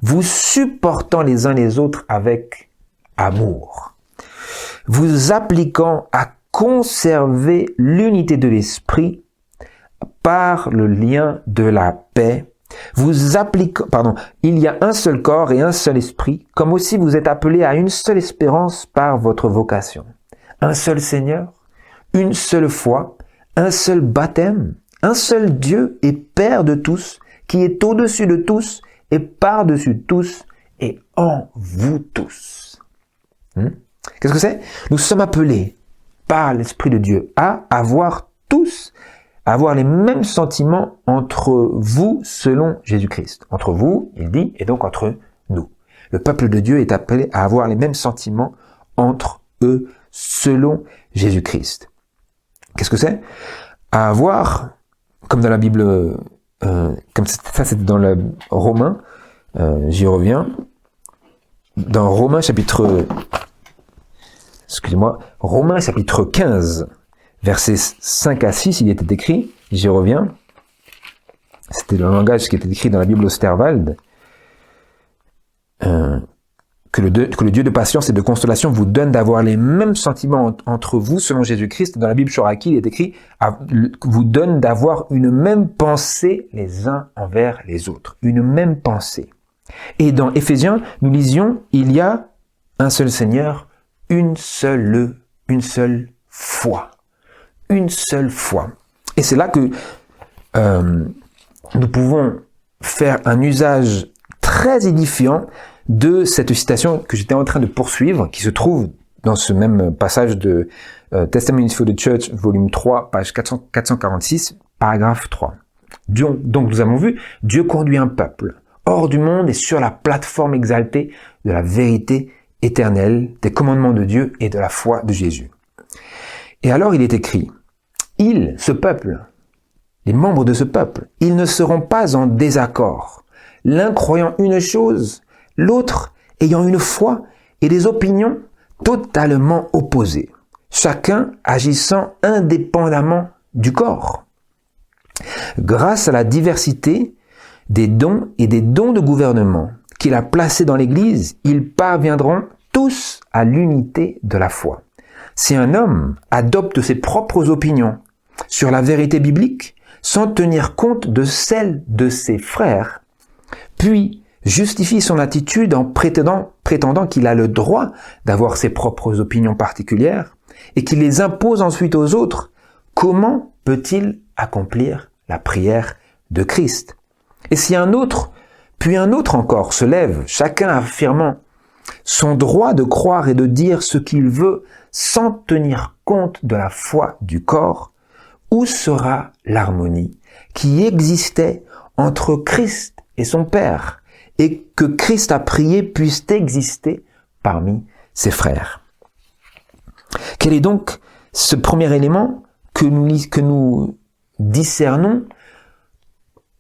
vous supportant les uns les autres avec amour, vous appliquant à conserver l'unité de l'esprit par le lien de la paix, il y a un seul corps et un seul esprit, comme aussi vous êtes appelés à une seule espérance par votre vocation. Un seul Seigneur, une seule foi, un seul baptême, un seul Dieu et Père de tous, qui est au-dessus de tous et par-dessus tous et en vous tous. Qu'est-ce que c'est? Nous sommes appelés par l'Esprit de Dieu à avoir les mêmes sentiments entre vous selon Jésus-Christ. Entre vous, il dit, et donc entre nous. Le peuple de Dieu est appelé à avoir les mêmes sentiments entre eux selon Jésus-Christ. Qu'est-ce que c'est? À avoir, comme dans la Bible, comme ça c'est dans le Romains, j'y reviens, dans Romains chapitre 15, versets 5 à 6, il était écrit, j'y reviens, c'était le langage qui était écrit dans la Bible Osterwald, que le Dieu de patience et de consolation vous donne d'avoir les mêmes sentiments entre vous selon Jésus-Christ. Dans la Bible Shoraki, il est écrit, vous donne d'avoir une même pensée les uns envers les autres. Une même pensée. Et dans Éphésiens, nous lisions, il y a un seul Seigneur, une seule foi. Une seule foi. Et c'est là que nous pouvons faire un usage très édifiant de cette citation que j'étais en train de poursuivre, qui se trouve dans ce même passage de Testimonies for the Church, volume 3, page 446, paragraphe 3. Donc nous avons vu, Dieu conduit un peuple hors du monde et sur la plateforme exaltée de la vérité éternelle, des commandements de Dieu et de la foi de Jésus. Et alors il est écrit, ce peuple, les membres de ce peuple, ils ne seront pas en désaccord, l'un croyant une chose, l'autre ayant une foi et des opinions totalement opposées, chacun agissant indépendamment du corps. Grâce à la diversité des dons et des dons de gouvernement qu'il a placés dans l'Église, ils parviendront tous à l'unité de la foi. Si un homme adopte ses propres opinions sur la vérité biblique, sans tenir compte de celle de ses frères, puis justifie son attitude en prétendant qu'il a le droit d'avoir ses propres opinions particulières et qu'il les impose ensuite aux autres, comment peut-il accomplir la prière de Christ? Et si un autre, puis un autre encore se lève, chacun affirmant son droit de croire et de dire ce qu'il veut sans tenir compte de la foi du corps, où sera l'harmonie qui existait entre Christ et son Père, et que Christ a prié puisse exister parmi ses frères? Quel est donc ce premier élément que nous discernons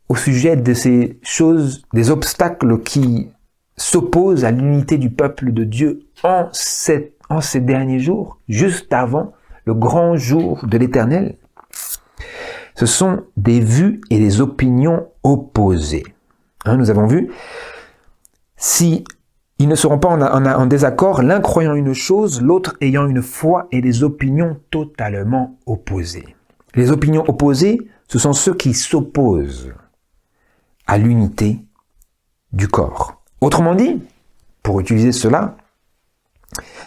au sujet de ces choses, des obstacles qui s'opposent à l'unité du peuple de Dieu en ces derniers jours, juste avant le grand jour de l'Éternel? Ce sont des vues et des opinions opposées. Nous avons vu, si ils ne seront pas en désaccord, l'un croyant une chose, l'autre ayant une foi et des opinions totalement opposées. Les opinions opposées, ce sont ceux qui s'opposent à l'unité du corps. Autrement dit, pour utiliser cela,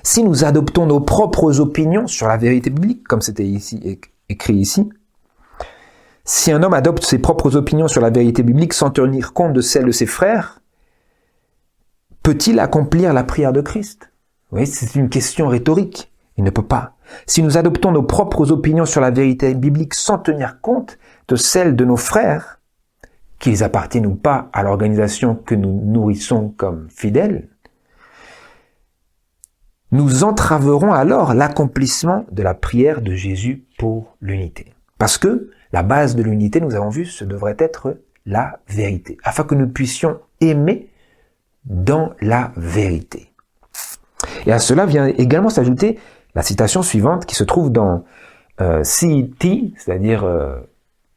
si nous adoptons nos propres opinions sur la vérité biblique, comme c'était ici écrit ici, si un homme adopte ses propres opinions sur la vérité biblique sans tenir compte de celles de ses frères, peut-il accomplir la prière de Christ? Oui, c'est une question rhétorique. Il ne peut pas. Si nous adoptons nos propres opinions sur la vérité biblique sans tenir compte de celles de nos frères, qu'ils appartiennent ou pas à l'organisation que nous nourrissons comme fidèles, nous entraverons alors l'accomplissement de la prière de Jésus pour l'unité. Parce que la base de l'unité, nous avons vu, ce devrait être la vérité, afin que nous puissions aimer dans la vérité. Et à cela vient également s'ajouter la citation suivante qui se trouve dans CET, c'est-à-dire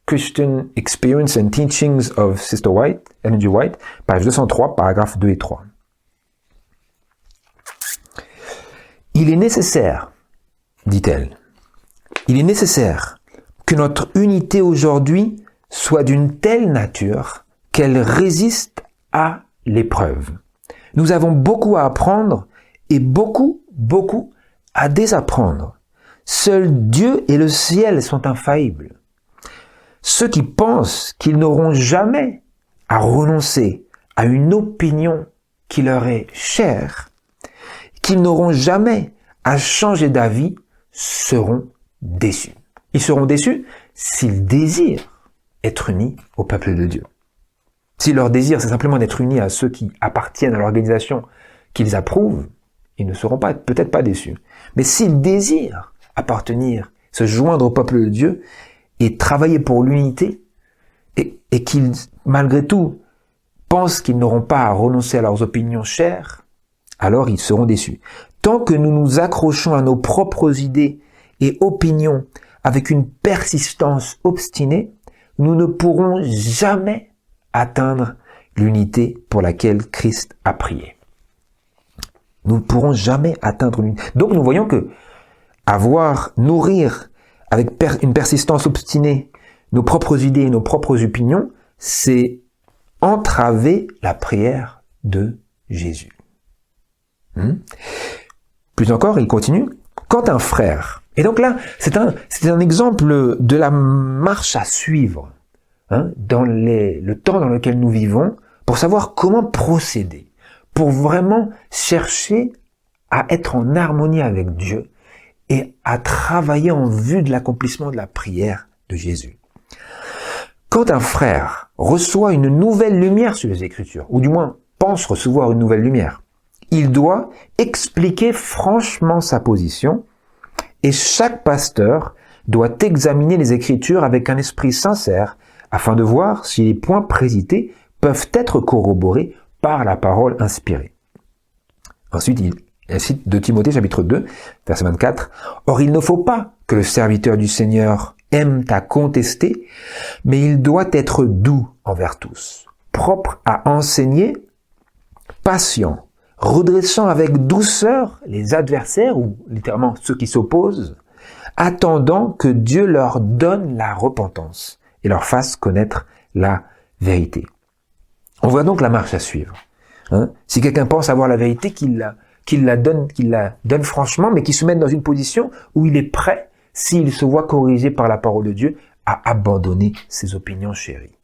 Christian Experience and Teachings of Sister White, Ellen G. White, page 203, paragraphes 2 et 3. Il est nécessaire, dit-elle, il est nécessaire que notre unité aujourd'hui soit d'une telle nature qu'elle résiste à l'épreuve. Nous avons beaucoup à apprendre et beaucoup à désapprendre. Seul Dieu et le ciel sont infaillibles. Ceux qui pensent qu'ils n'auront jamais à renoncer à une opinion qui leur est chère, qu'ils n'auront jamais à changer d'avis, seront déçus. Ils seront déçus s'ils désirent être unis au peuple de Dieu. Si leur désir, c'est simplement d'être unis à ceux qui appartiennent à l'organisation qu'ils approuvent, ils ne seront peut-être pas déçus. Mais s'ils désirent appartenir, se joindre au peuple de Dieu et travailler pour l'unité, et qu'ils, malgré tout, pensent qu'ils n'auront pas à renoncer à leurs opinions chères, alors ils seront déçus. Tant que nous nous accrochons à nos propres idées et opinions avec une persistance obstinée, nous ne pourrons jamais atteindre l'unité pour laquelle Christ a prié. Nous ne pourrons jamais atteindre l'unité. Donc nous voyons que nourrir avec une persistance obstinée nos propres idées et nos propres opinions, c'est entraver la prière de Jésus. Plus encore, il continue, quand un frère, et donc là, c'est un exemple de la marche à suivre dans le temps dans lequel nous vivons, pour savoir comment procéder, pour vraiment chercher à être en harmonie avec Dieu et à travailler en vue de l'accomplissement de la prière de Jésus. Quand un frère reçoit une nouvelle lumière sur les Écritures, ou du moins pense recevoir une nouvelle lumière, il doit expliquer franchement sa position, et chaque pasteur doit examiner les Écritures avec un esprit sincère afin de voir si les points précités peuvent être corroborés par la parole inspirée. Ensuite, il cite 2 Timothée chapitre 2, verset 24. « Or, il ne faut pas que le serviteur du Seigneur aime à contester, mais il doit être doux envers tous, propre à enseigner, patient, redressant avec douceur les adversaires, ou littéralement ceux qui s'opposent, attendant que Dieu leur donne la repentance et leur fasse connaître la vérité. » On voit donc la marche à suivre. Hein? Si quelqu'un pense avoir la vérité, qu'il la donne franchement, mais qu'il se mette dans une position où il est prêt, s'il se voit corrigé par la parole de Dieu, à abandonner ses opinions chéries.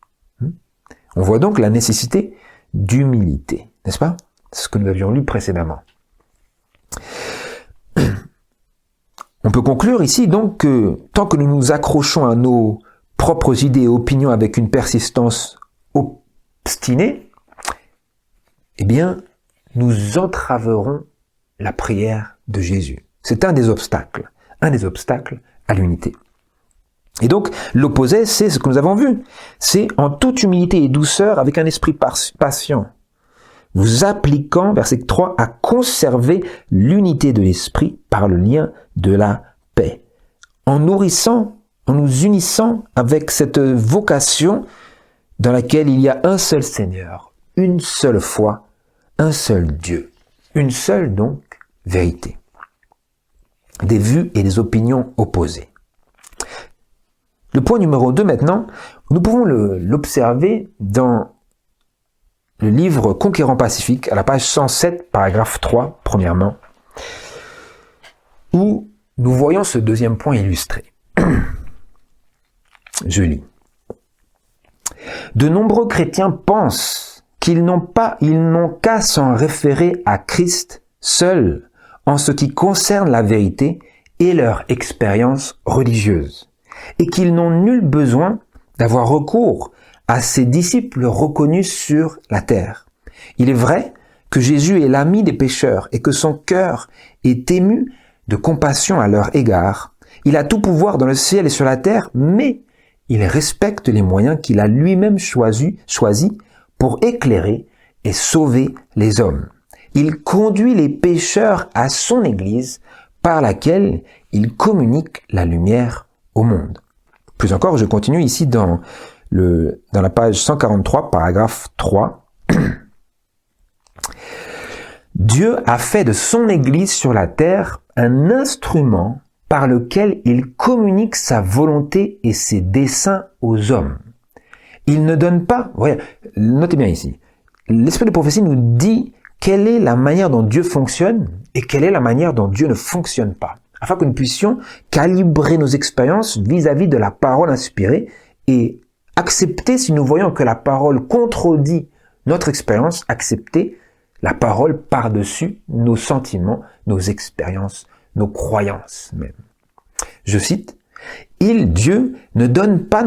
On voit donc la nécessité d'humilité, n'est-ce pas? C'est ce que nous avions lu précédemment. On peut conclure ici donc que tant que nous nous accrochons à nos propres idées et opinions avec une persistance obstinée, eh bien, nous entraverons la prière de Jésus. C'est un des obstacles à l'unité. Et donc, l'opposé, c'est ce que nous avons vu. C'est en toute humilité et douceur, avec un esprit patient, vous appliquant, verset 3, à conserver l'unité de l'esprit par le lien de la paix. En nous unissant avec cette vocation dans laquelle il y a un seul Seigneur, une seule foi, un seul Dieu, une seule donc vérité. Des vues et des opinions opposées. Le point numéro 2 maintenant, nous pouvons l'observer dans le livre Conquérant Pacifique, à la page 107, paragraphe 3, premièrement, où nous voyons ce deuxième point illustré. Je lis. De nombreux chrétiens pensent qu'ils n'ont qu'à s'en référer à Christ seul en ce qui concerne la vérité et leur expérience religieuse, et qu'ils n'ont nul besoin d'avoir recours à ses disciples reconnus sur la terre. Il est vrai que Jésus est l'ami des pécheurs et que son cœur est ému de compassion à leur égard. Il a tout pouvoir dans le ciel et sur la terre, mais il respecte les moyens qu'il a lui-même choisis pour éclairer et sauver les hommes. Il conduit les pécheurs à son Église par laquelle il communique la lumière au monde. Plus encore, je continue ici dans la page 143, paragraphe 3. Dieu a fait de son Église sur la terre un instrument par lequel il communique sa volonté et ses desseins aux hommes. Il ne donne pas, voyez, notez bien ici, l'esprit de prophétie nous dit quelle est la manière dont Dieu fonctionne et quelle est la manière dont Dieu ne fonctionne pas, afin que nous puissions calibrer nos expériences vis-à-vis de la parole inspirée et accepter, si nous voyons que la parole contredit notre expérience, accepter la parole par-dessus nos sentiments, nos expériences, nos croyances même. Je cite, Dieu ne donne pas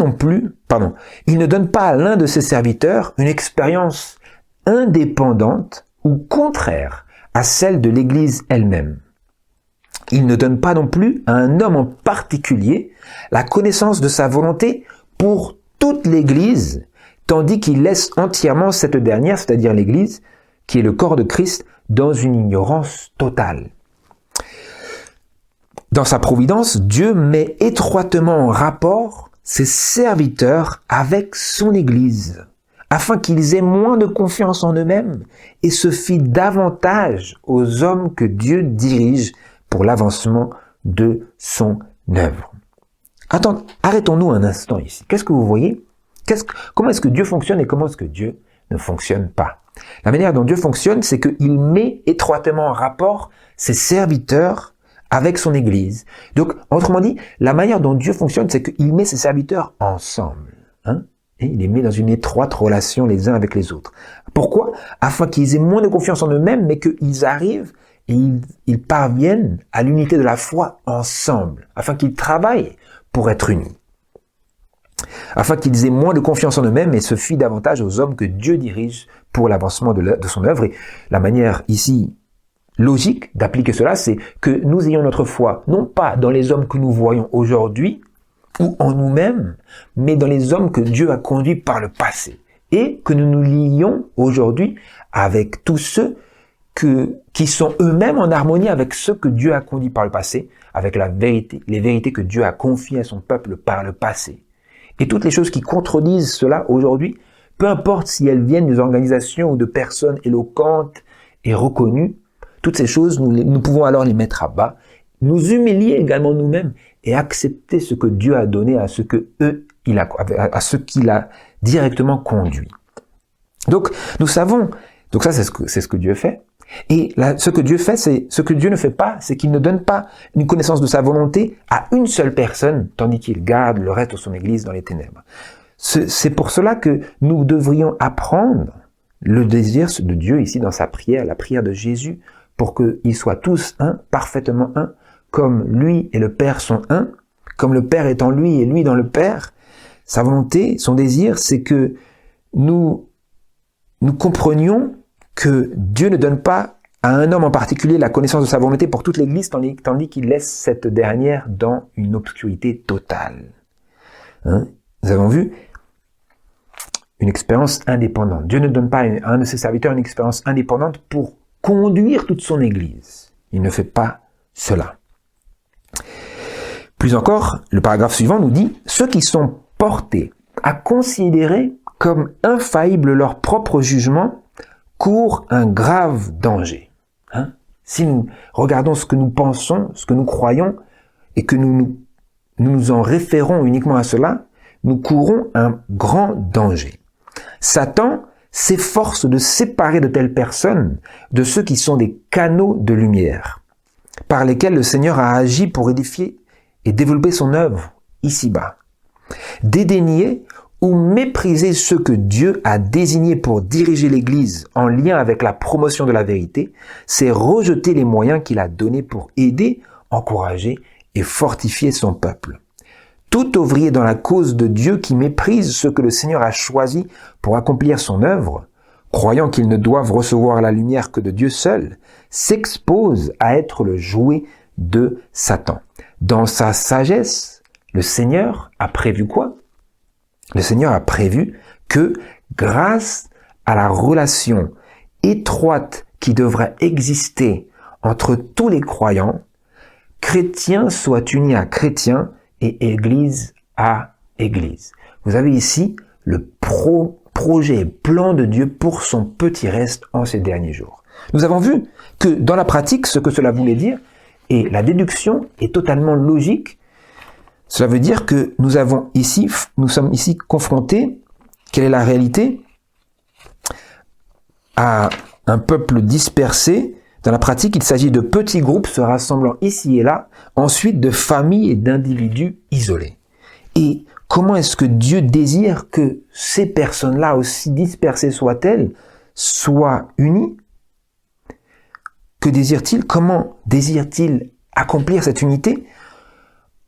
à l'un de ses serviteurs une expérience indépendante ou contraire à celle de l'Église elle-même. Il ne donne pas non plus à un homme en particulier la connaissance de sa volonté pour toute l'Église, tandis qu'il laisse entièrement cette dernière, c'est-à-dire l'Église, qui est le corps de Christ, dans une ignorance totale. Dans sa providence, Dieu met étroitement en rapport ses serviteurs avec son Église, afin qu'ils aient moins de confiance en eux-mêmes et se fient davantage aux hommes que Dieu dirige pour l'avancement de son œuvre. Attends, arrêtons-nous un instant ici. Qu'est-ce que vous voyez? Comment est-ce que Dieu fonctionne et comment est-ce que Dieu ne fonctionne pas? La manière dont Dieu fonctionne, c'est qu'il met étroitement en rapport ses serviteurs avec son Église. Donc, autrement dit, la manière dont Dieu fonctionne, c'est qu'il met ses serviteurs ensemble. Et il les met dans une étroite relation les uns avec les autres. Pourquoi? Afin qu'ils aient moins de confiance en eux-mêmes, mais qu'ils arrivent et ils parviennent à l'unité de la foi ensemble, afin qu'ils travaillent pour être unis. Afin qu'ils aient moins de confiance en eux-mêmes et se fient davantage aux hommes que Dieu dirige pour l'avancement de son œuvre. Et la manière ici logique d'appliquer cela, c'est que nous ayons notre foi, non pas dans les hommes que nous voyons aujourd'hui ou en nous-mêmes, mais dans les hommes que Dieu a conduits par le passé. Et que nous nous lions aujourd'hui avec tous ceux qui sont eux-mêmes en harmonie avec ceux que Dieu a conduits par le passé, avec les vérités que Dieu a confiées à son peuple par le passé. Et toutes les choses qui contredisent cela aujourd'hui, peu importe si elles viennent des organisations ou de personnes éloquentes et reconnues, toutes ces choses, nous pouvons alors les mettre à bas, nous humilier également nous-mêmes et accepter ce que Dieu a donné à ceux qu'il a directement conduit. Donc, nous savons Donc ça, c'est ce que Dieu fait. Et là, ce que Dieu ne fait pas, c'est qu'il ne donne pas une connaissance de sa volonté à une seule personne, tandis qu'il garde le reste de son Église dans les ténèbres. C'est pour cela que nous devrions apprendre le désir de Dieu ici dans sa prière, la prière de Jésus, pour qu'ils soient tous un, parfaitement un, comme lui et le Père sont un, comme le Père est en lui et lui dans le Père. Sa volonté, son désir, c'est que nous comprenions que Dieu ne donne pas à un homme en particulier la connaissance de sa volonté pour toute l'Église, tandis qu'il laisse cette dernière dans une obscurité totale. Nous avons vu une expérience indépendante. Dieu ne donne pas à un de ses serviteurs une expérience indépendante pour conduire toute son Église. Il ne fait pas cela. Plus encore, le paragraphe suivant nous dit « Ceux qui sont portés à considérer comme infaillible leur propre jugement courent un grave danger. » Si nous regardons ce que nous pensons, ce que nous croyons, et que nous nous en référons uniquement à cela, nous courons un grand danger. Satan s'efforce de séparer de telles personnes de ceux qui sont des canaux de lumière, par lesquels le Seigneur a agi pour édifier et développer son œuvre ici-bas. Dédaigner ou mépriser ceux que Dieu a désignés pour diriger l'Église en lien avec la promotion de la vérité, c'est rejeter les moyens qu'il a donnés pour aider, encourager et fortifier son peuple. Tout ouvrier dans la cause de Dieu qui méprise ce que le Seigneur a choisi pour accomplir son œuvre, croyant qu'ils ne doivent recevoir la lumière que de Dieu seul, s'expose à être le jouet de Satan. Dans sa sagesse, le Seigneur a prévu quoi? Le Seigneur a prévu que, grâce à la relation étroite qui devrait exister entre tous les croyants, chrétiens soient unis à chrétiens et Église à Église. Vous avez ici le projet, plan de Dieu pour son petit reste en ces derniers jours. Nous avons vu que dans la pratique, ce que cela voulait dire, et la déduction est totalement logique. Cela veut dire que nous sommes ici confrontés, quelle est la réalité? À un peuple dispersé. Dans la pratique, il s'agit de petits groupes se rassemblant ici et là, ensuite de familles et d'individus isolés. Et comment est-ce que Dieu désire que ces personnes-là, aussi dispersées soient-elles, soient unies? Que désire-t-il? Comment désire-t-il accomplir cette unité?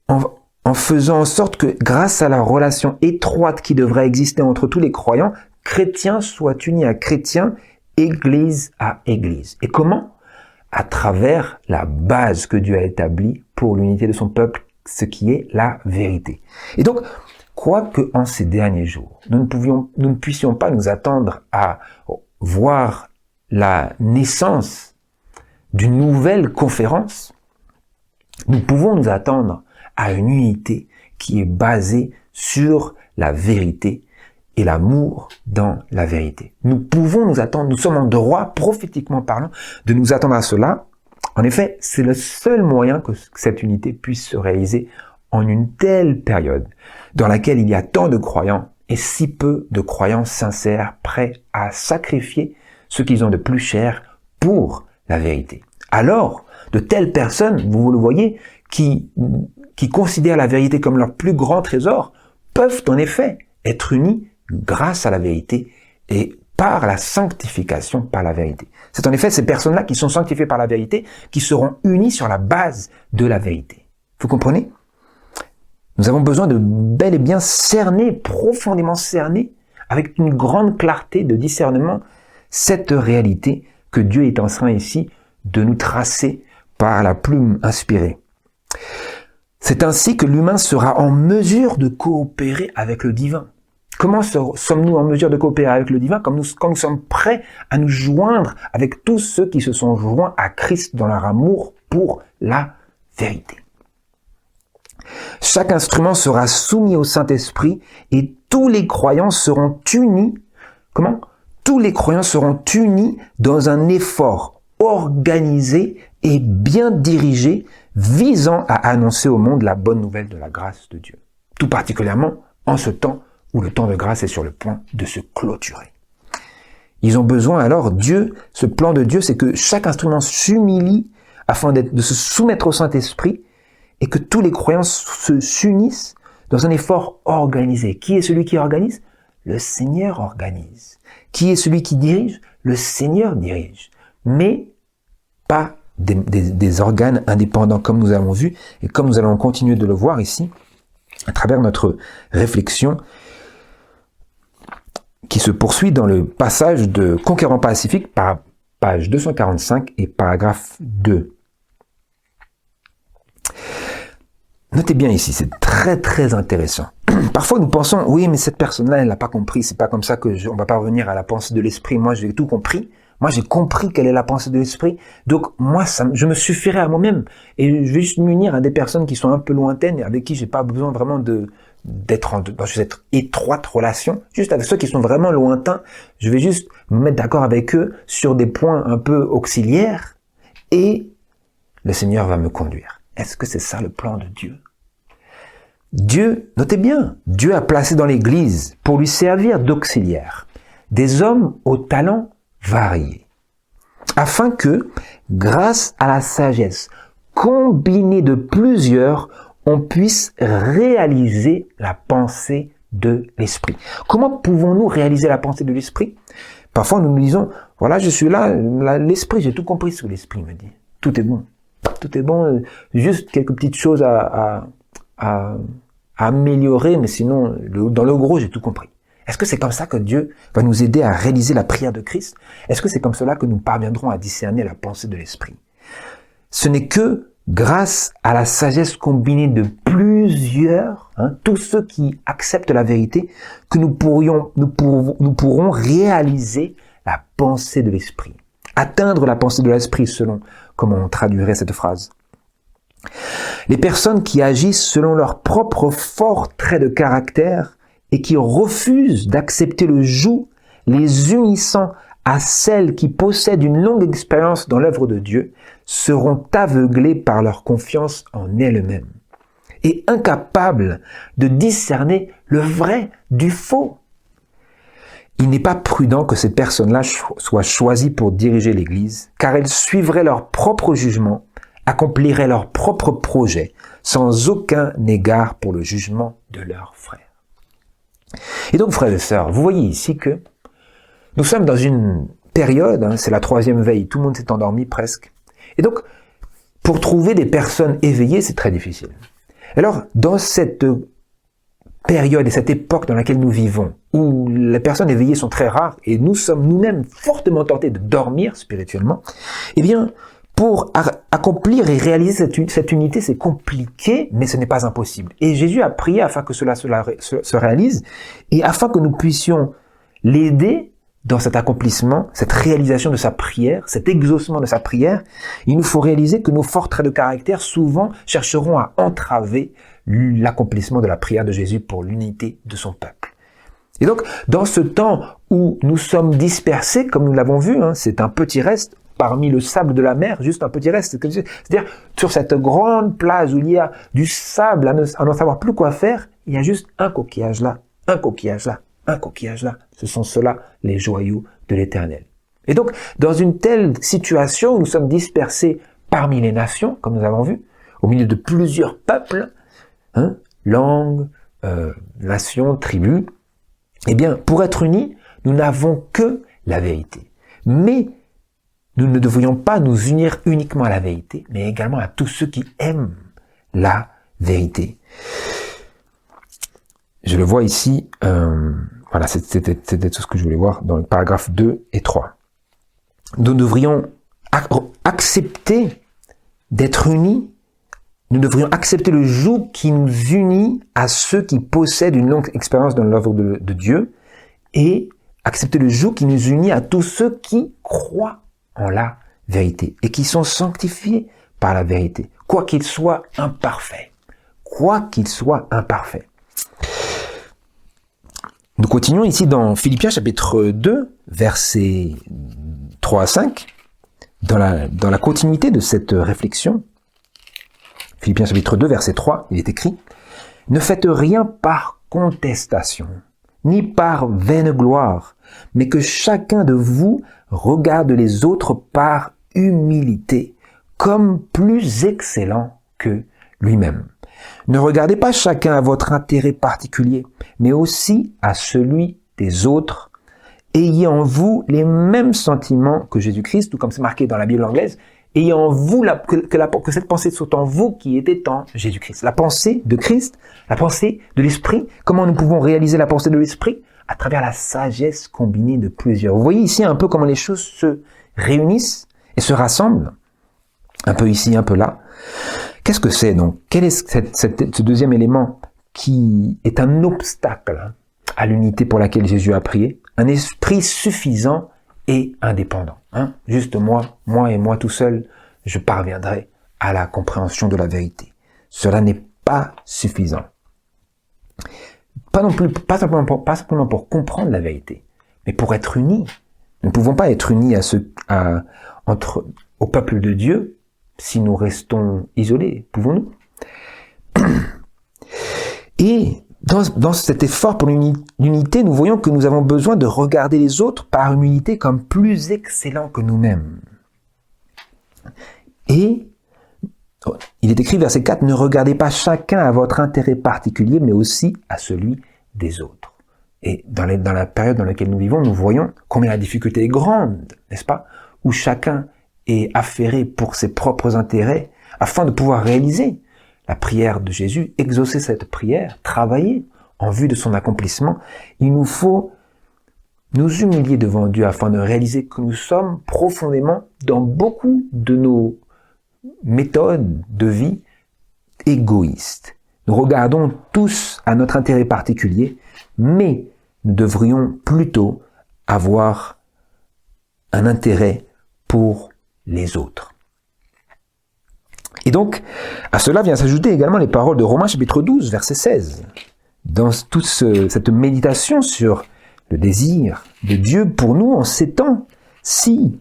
En faisant en sorte que, grâce à la relation étroite qui devrait exister entre tous les croyants, chrétiens soient unis à chrétiens, Église à Église. Et comment? À travers la base que Dieu a établie pour l'unité de son peuple, ce qui est la vérité. Et donc, quoique en ces derniers jours, nous ne puissions pas nous attendre à voir la naissance d'une nouvelle conférence, nous pouvons nous attendre à une unité qui est basée sur la vérité et l'amour dans la vérité. Nous pouvons nous attendre, nous sommes en droit, prophétiquement parlant, de nous attendre à cela. En effet, c'est le seul moyen que cette unité puisse se réaliser en une telle période dans laquelle il y a tant de croyants et si peu de croyants sincères prêts à sacrifier ce qu'ils ont de plus cher pour la vérité. Alors, de telles personnes, vous le voyez, qui considèrent la vérité comme leur plus grand trésor, peuvent en effet être unis grâce à la vérité et par la sanctification par la vérité. C'est en effet ces personnes-là qui sont sanctifiées par la vérité qui seront unies sur la base de la vérité. Vous comprenez? Nous avons besoin de bel et bien cerner, profondément cerner, avec une grande clarté de discernement, cette réalité que Dieu est en train ici de nous tracer par la plume inspirée. C'est ainsi que l'humain sera en mesure de coopérer avec le divin. Comment sommes-nous en mesure de coopérer avec le divin? Quand nous sommes prêts à nous joindre avec tous ceux qui se sont joints à Christ dans leur amour pour la vérité. Chaque instrument sera soumis au Saint-Esprit et tous les croyants seront unis. Comment? Tous les croyants seront unis dans un effort organisé et bien dirigé visant à annoncer au monde la bonne nouvelle de la grâce de Dieu. Tout particulièrement en ce temps où le temps de grâce est sur le point de se clôturer. Ils ont besoin alors, Dieu, ce plan de Dieu, c'est que chaque instrument s'humilie afin de se soumettre au Saint-Esprit et que tous les croyants s'unissent dans un effort organisé. Qui est celui qui organise? Le Seigneur organise. Qui est celui qui dirige? Le Seigneur dirige. Mais pas des organes indépendants comme nous avons vu et comme nous allons continuer de le voir ici à travers notre réflexion qui se poursuit dans le passage de Conquérant Pacifique par page 245 et paragraphe 2. Notez bien ici, c'est très très intéressant. Parfois nous pensons, oui mais cette personne-là elle n'a pas compris, c'est pas comme ça que on va parvenir à la pensée de l'esprit, moi j'ai tout compris. Moi, j'ai compris quelle est la pensée de l'esprit. Donc, moi, je me suffirai à moi-même. Et je vais juste m'unir à des personnes qui sont un peu lointaines et avec qui j'ai pas besoin vraiment d'être dans cette étroite relation. Juste avec ceux qui sont vraiment lointains, je vais juste me mettre d'accord avec eux sur des points un peu auxiliaires et le Seigneur va me conduire. Est-ce que c'est ça le plan de Dieu? Dieu, notez bien, Dieu a placé dans l'Église pour lui servir d'auxiliaire des hommes au talent variés, afin que, grâce à la sagesse combinée de plusieurs, on puisse réaliser la pensée de l'esprit. Comment pouvons-nous réaliser la pensée de l'esprit? Parfois nous nous disons, voilà, je suis là, l'esprit, j'ai tout compris ce que l'esprit me dit. Tout est bon. Tout est bon, juste quelques petites choses à améliorer, mais sinon, dans le gros, j'ai tout compris. Est-ce que c'est comme ça que Dieu va nous aider à réaliser la prière de Christ? Est-ce que c'est comme cela que nous parviendrons à discerner la pensée de l'Esprit? Ce n'est que grâce à la sagesse combinée de plusieurs, tous ceux qui acceptent la vérité, que nous pourrons réaliser la pensée de l'Esprit. Atteindre la pensée de l'Esprit selon comment on traduirait cette phrase. Les personnes qui agissent selon leurs propres forts traits de caractère et qui refusent d'accepter le joug, les unissant à celles qui possèdent une longue expérience dans l'œuvre de Dieu, seront aveuglées par leur confiance en elles-mêmes et incapables de discerner le vrai du faux. Il n'est pas prudent que ces personnes-là soient choisies pour diriger l'Église, car elles suivraient leur propre jugement, accompliraient leurs propres projets, sans aucun égard pour le jugement de leurs frères. Et donc, frères et sœurs, vous voyez ici que nous sommes dans une période, c'est la 3e veille, tout le monde s'est endormi presque. Et donc, pour trouver des personnes éveillées, c'est très difficile. Alors, dans cette période et cette époque dans laquelle nous vivons, où les personnes éveillées sont très rares et nous sommes nous-mêmes fortement tentés de dormir spirituellement, eh bien, pour accomplir et réaliser cette unité, c'est compliqué, mais ce n'est pas impossible. Et Jésus a prié afin que cela se réalise et afin que nous puissions l'aider dans cet accomplissement, cette réalisation de sa prière, cet exaucement de sa prière. Il nous faut réaliser que nos forts traits de caractère souvent chercheront à entraver l'accomplissement de la prière de Jésus pour l'unité de son peuple. Et donc, dans ce temps où nous sommes dispersés, comme nous l'avons vu, c'est un petit reste, parmi le sable de la mer, juste un petit reste. C'est-à-dire, sur cette grande plage où il y a du sable, à n'en savoir plus quoi faire, il y a juste un coquillage là, un coquillage là, un coquillage là. Ce sont ceux-là, les joyaux de l'Éternel. Et donc, dans une telle situation où nous sommes dispersés parmi les nations, comme nous avons vu, au milieu de plusieurs peuples, langues, nations, tribus, eh bien, pour être unis, nous n'avons que la vérité. Mais nous ne devrions pas nous unir uniquement à la vérité, mais également à tous ceux qui aiment la vérité. Je le vois ici, voilà, c'était tout ce que je voulais voir dans le paragraphe 2 et 3. Nous devrions accepter d'être unis, nous devrions accepter le joug qui nous unit à ceux qui possèdent une longue expérience dans l'œuvre de Dieu et accepter le joug qui nous unit à tous ceux qui croient en la vérité et qui sont sanctifiés par la vérité, quoi qu'il soit imparfait. Quoi qu'il soit imparfait. Nous continuons ici dans Philippiens chapitre 2, versets 3 à 5, dans la continuité de cette réflexion. Philippiens chapitre 2, verset 3, il est écrit « Ne faites rien par contestation, ni par vaine gloire, mais que chacun de vous regarde les autres par humilité, comme plus excellent que lui-même. Ne regardez pas chacun à votre intérêt particulier, mais aussi à celui des autres. Ayez en vous les mêmes sentiments que Jésus-Christ, tout comme c'est marqué dans la Bible anglaise. Ayez en vous que cette pensée soit en vous qui était en Jésus-Christ. La pensée de Christ, la pensée de l'Esprit. Comment nous pouvons réaliser la pensée de l'Esprit? À travers la sagesse combinée de plusieurs. Vous voyez ici un peu comment les choses se réunissent et se rassemblent. Un peu ici, un peu là. Qu'est-ce que c'est donc? Quel est ce deuxième élément qui est un obstacle à l'unité pour laquelle Jésus a prié? Un esprit suffisant et indépendant. Juste moi et moi tout seul, je parviendrai à la compréhension de la vérité. Cela n'est pas suffisant. Pas simplement pour comprendre la vérité, mais pour être unis. Nous ne pouvons pas être unis au peuple de Dieu si nous restons isolés. Pouvons-nous? Et dans cet effort pour l'unité, nous voyons que nous avons besoin de regarder les autres par une unité comme plus excellents que nous-mêmes. Et il est écrit, verset 4, « Ne regardez pas chacun à votre intérêt particulier, mais aussi à celui des autres. » Et dans la période dans laquelle nous vivons, nous voyons combien la difficulté est grande, n'est-ce pas? Où chacun est affairé pour ses propres intérêts, afin de pouvoir réaliser la prière de Jésus, exaucer cette prière, travailler en vue de son accomplissement. Il nous faut nous humilier devant Dieu afin de réaliser que nous sommes profondément, dans beaucoup de nos méthodes de vie, égoïstes. Nous regardons tous à notre intérêt particulier, mais nous devrions plutôt avoir un intérêt pour les autres. Et donc, à cela vient s'ajouter également les paroles de Romains chapitre 12, verset 16. Dans toute cette méditation sur le désir de Dieu pour nous en ces temps si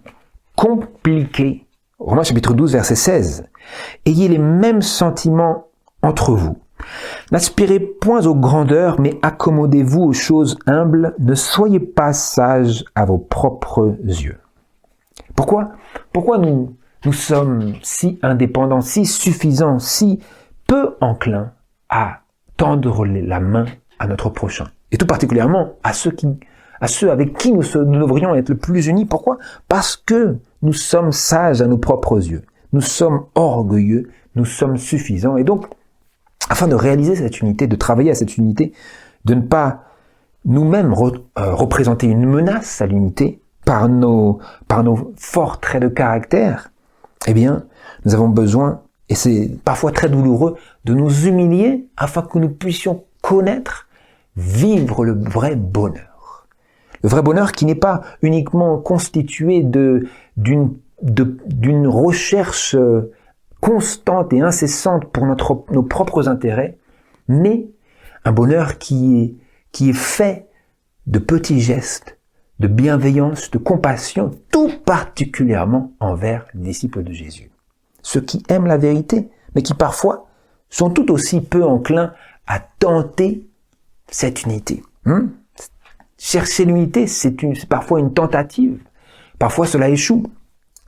compliqués. Romains chapitre 12, verset 16. Ayez les mêmes sentiments entre vous. N'aspirez point aux grandeurs, mais accommodez-vous aux choses humbles. Ne soyez pas sages à vos propres yeux. Pourquoi nous sommes si indépendants, si suffisants, si peu enclins à tendre la main à notre prochain? Et tout particulièrement à ceux avec qui nous devrions être le plus unis. Pourquoi? Parce que nous sommes sages à nos propres yeux. Nous sommes orgueilleux, nous sommes suffisants. Et donc, afin de réaliser cette unité, de travailler à cette unité, de ne pas nous-mêmes représenter une menace à l'unité par nos forts traits de caractère, eh bien, nous avons besoin, et c'est parfois très douloureux, de nous humilier afin que nous puissions connaître, vivre le vrai bonheur. Le vrai bonheur qui n'est pas uniquement constitué d'une recherche constante et incessante pour nos propres intérêts, mais un bonheur qui est fait de petits gestes, de bienveillance, de compassion, tout particulièrement envers les disciples de Jésus. Ceux qui aiment la vérité, mais qui parfois sont tout aussi peu enclins à tenter cette unité. Chercher l'unité, c'est parfois une tentative. Parfois cela échoue.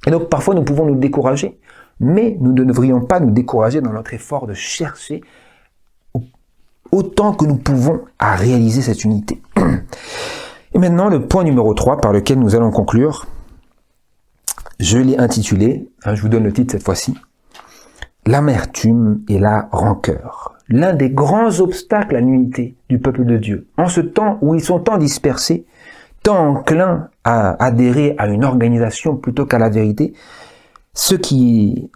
Et donc parfois nous pouvons nous décourager. Mais nous ne devrions pas nous décourager dans notre effort de chercher autant que nous pouvons à réaliser cette unité. Et maintenant, le point numéro 3 par lequel nous allons conclure, je l'ai intitulé, je vous donne le titre cette fois-ci, « L'amertume et la rancœur ». L'un des grands obstacles à l'unité du peuple de Dieu, en ce temps où ils sont tant dispersés, tant enclins à adhérer à une organisation plutôt qu'à la vérité,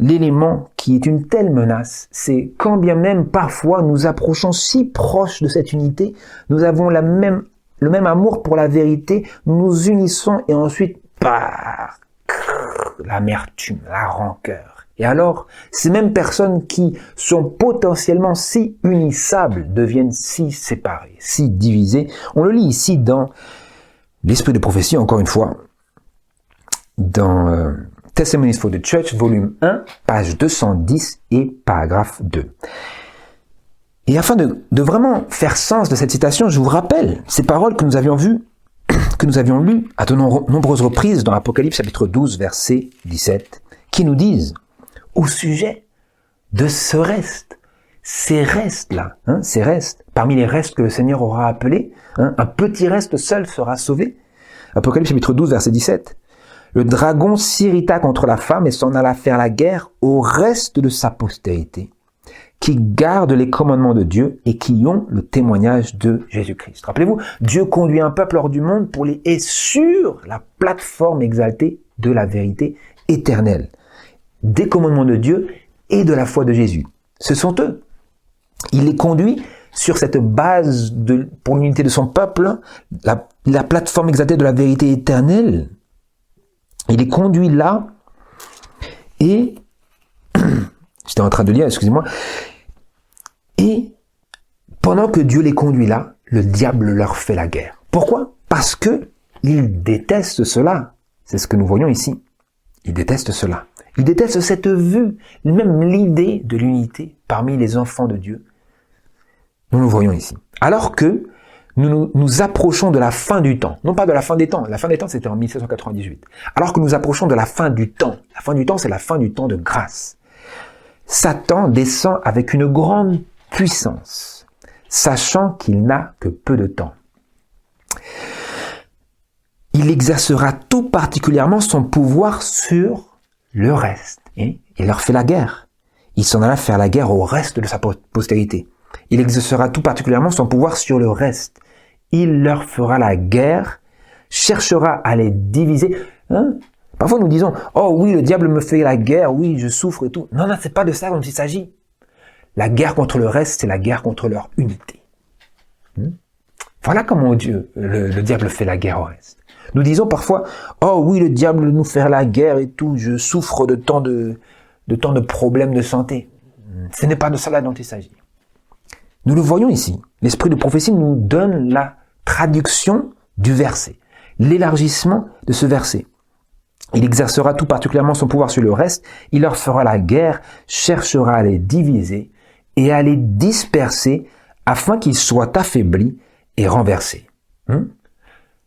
l'élément qui est une telle menace, c'est quand bien même parfois nous approchons si proches de cette unité, nous avons le même amour pour la vérité, nous nous unissons et ensuite, l'amertume, la rancœur. Et alors, ces mêmes personnes qui sont potentiellement si unissables deviennent si séparées, si divisées. On le lit ici dans l'Esprit de prophétie, encore une fois, dans Testimonies for the Church, volume 1, page 210 et paragraphe 2. Et afin de vraiment faire sens de cette citation, je vous rappelle ces paroles que nous avions vues, que nous avions lues à de nombreuses reprises dans Apocalypse chapitre 12, verset 17, qui nous disent au sujet de ce reste, ces restes-là, ces restes, parmi les restes que le Seigneur aura appelés, un petit reste seul sera sauvé. Apocalypse chapitre 12, verset 17. Le dragon s'irrita contre la femme et s'en alla faire la guerre au reste de sa postérité, qui gardent les commandements de Dieu et qui ont le témoignage de Jésus-Christ. Rappelez-vous, Dieu conduit un peuple hors du monde pour les et sur la plateforme exaltée de la vérité éternelle, des commandements de Dieu et de la foi de Jésus. Ce sont eux. Il les conduit sur cette base pour l'unité de son peuple, la plateforme exaltée de la vérité éternelle. Il les conduit là et j'étais en train de lire, excusez-moi. Et pendant que Dieu les conduit là, le diable leur fait la guerre. Pourquoi? Parce que il déteste cela. C'est ce que nous voyons ici. Il déteste cela. Il déteste cette vue, même l'idée de l'unité parmi les enfants de Dieu. Nous le voyons ici. Alors que nous approchons de la fin du temps. Non pas de la fin des temps. La fin des temps, c'était en 1798. Alors que nous approchons de la fin du temps. La fin du temps, c'est la fin du temps de grâce. Satan descend avec une grande puissance, sachant qu'il n'a que peu de temps. Il exercera tout particulièrement son pouvoir sur le reste. Et il leur fait la guerre. Il s'en alla faire la guerre au reste de sa postérité. Il exercera tout particulièrement son pouvoir sur le reste. Il leur fera la guerre, cherchera à les diviser. Parfois nous disons, oh oui, le diable me fait la guerre, oui, je souffre et tout. Non, c'est pas de ça dont il s'agit. La guerre contre le reste, c'est la guerre contre leur unité. Voilà comment le diable fait la guerre au reste. Nous disons parfois, oh oui, le diable nous fait la guerre et tout, je souffre de tant de problèmes de santé. Ce n'est pas de cela dont il s'agit. Nous le voyons ici. L'esprit de prophétie nous donne la traduction du verset, l'élargissement de ce verset. Il exercera tout particulièrement son pouvoir sur le reste, il leur fera la guerre, cherchera à les diviser et à les disperser afin qu'ils soient affaiblis et renversés.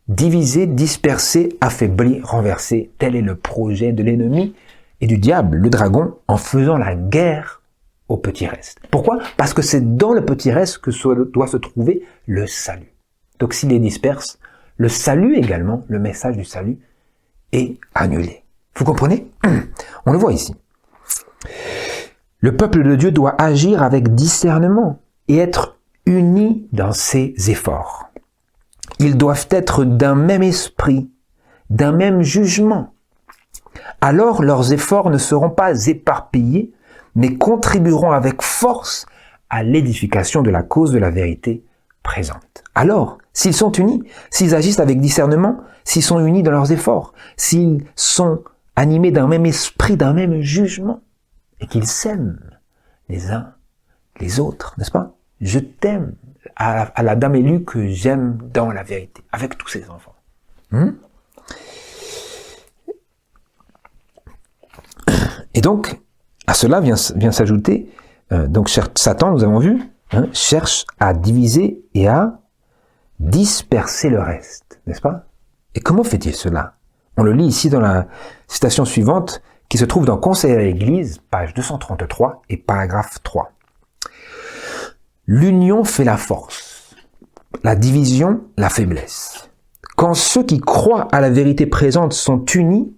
Diviser, disperser, affaiblir, renverser, tel est le projet de l'ennemi et du diable, le dragon, en faisant la guerre au petit reste. Pourquoi? Parce que c'est dans le petit reste que doit se trouver le salut. Donc s'il les disperse, le salut également, le message du salut, est annulé. Vous comprenez? On le voit ici. Le peuple de Dieu doit agir avec discernement et être uni dans ses efforts. Ils doivent être d'un même esprit, d'un même jugement. Alors leurs efforts ne seront pas éparpillés, mais contribueront avec force à l'édification de la cause de la vérité présente. Alors, s'ils sont unis, s'ils agissent avec discernement, s'ils sont unis dans leurs efforts, s'ils sont animés d'un même esprit, d'un même jugement, et qu'ils s'aiment les uns les autres, n'est-ce pas? Je t'aime à la dame élue que j'aime dans la vérité, avec tous ses enfants. Et donc, à cela vient s'ajouter, donc Satan, nous avons vu, cherche à diviser et à disperser le reste, n'est-ce pas? Et comment fait-il cela? On le lit ici dans la citation suivante, qui se trouve dans Conseil à l'Église, page 233 et paragraphe 3. L'union fait la force, la division la faiblesse. Quand ceux qui croient à la vérité présente sont unis,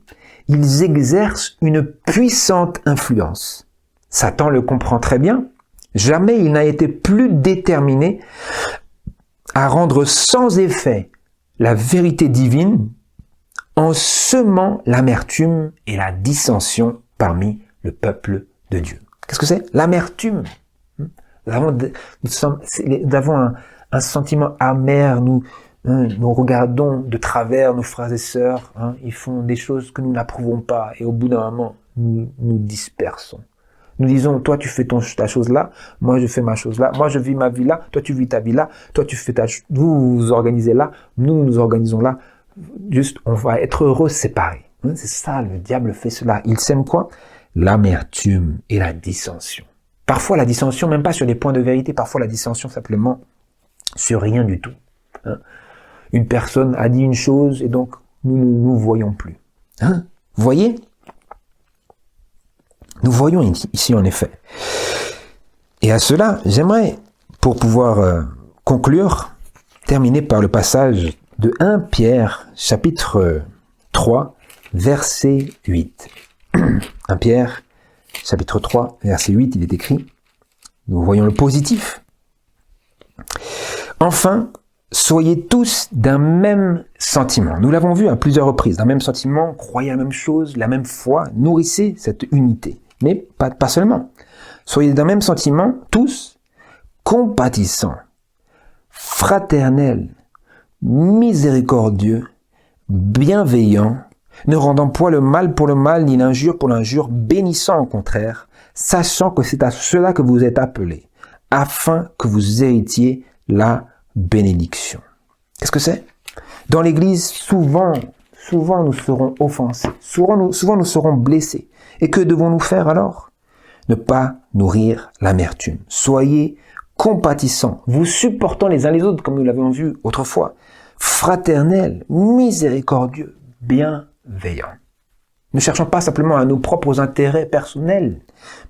ils exercent une puissante influence. Satan le comprend très bien. Jamais il n'a été plus déterminé à rendre sans effet la vérité divine en semant l'amertume et la dissension parmi le peuple de Dieu. Qu'est-ce que c'est? L'amertume. Nous avons un sentiment amer, nous regardons de travers nos frères et sœurs, ils font des choses que nous n'approuvons pas, et au bout d'un moment, nous dispersons. Nous disons, toi tu fais ta chose là, moi je fais ma chose là, moi je vis ma vie là, toi tu vis ta vie là, toi tu fais vous vous organisez là, nous nous organisons là, juste on va être heureux séparés. C'est ça, le diable fait cela. Il sème quoi? L'amertume et la dissension. Parfois la dissension, même pas sur des points de vérité, parfois la dissension simplement sur rien du tout. Hein? Une personne a dit une chose et donc nous ne nous voyons plus. Hein? Vous voyez? Nous voyons ici en effet. Et à cela, j'aimerais, pour pouvoir conclure, terminer par le passage de 1 Pierre, chapitre 3, verset 8. 1 Pierre, chapitre 3, verset 8, il est écrit, nous voyons le positif. Enfin, soyez tous d'un même sentiment. Nous l'avons vu à plusieurs reprises, d'un même sentiment, croyez la même chose, la même foi, nourrissez cette unité. Mais pas seulement. Soyez d'un même sentiment, tous, compatissants, fraternels, miséricordieux, bienveillants, ne rendant point le mal pour le mal, ni l'injure pour l'injure, bénissant au contraire, sachant que c'est à cela que vous êtes appelés, afin que vous héritiez la bénédiction. Qu'est-ce que c'est? Dans l'Église, souvent nous serons offensés, souvent nous serons blessés. Et que devons-nous faire alors? Ne pas nourrir l'amertume. Soyez compatissants, vous supportant les uns les autres, comme nous l'avons vu autrefois, fraternels, miséricordieux, bienveillants. Ne cherchons pas simplement à nos propres intérêts personnels,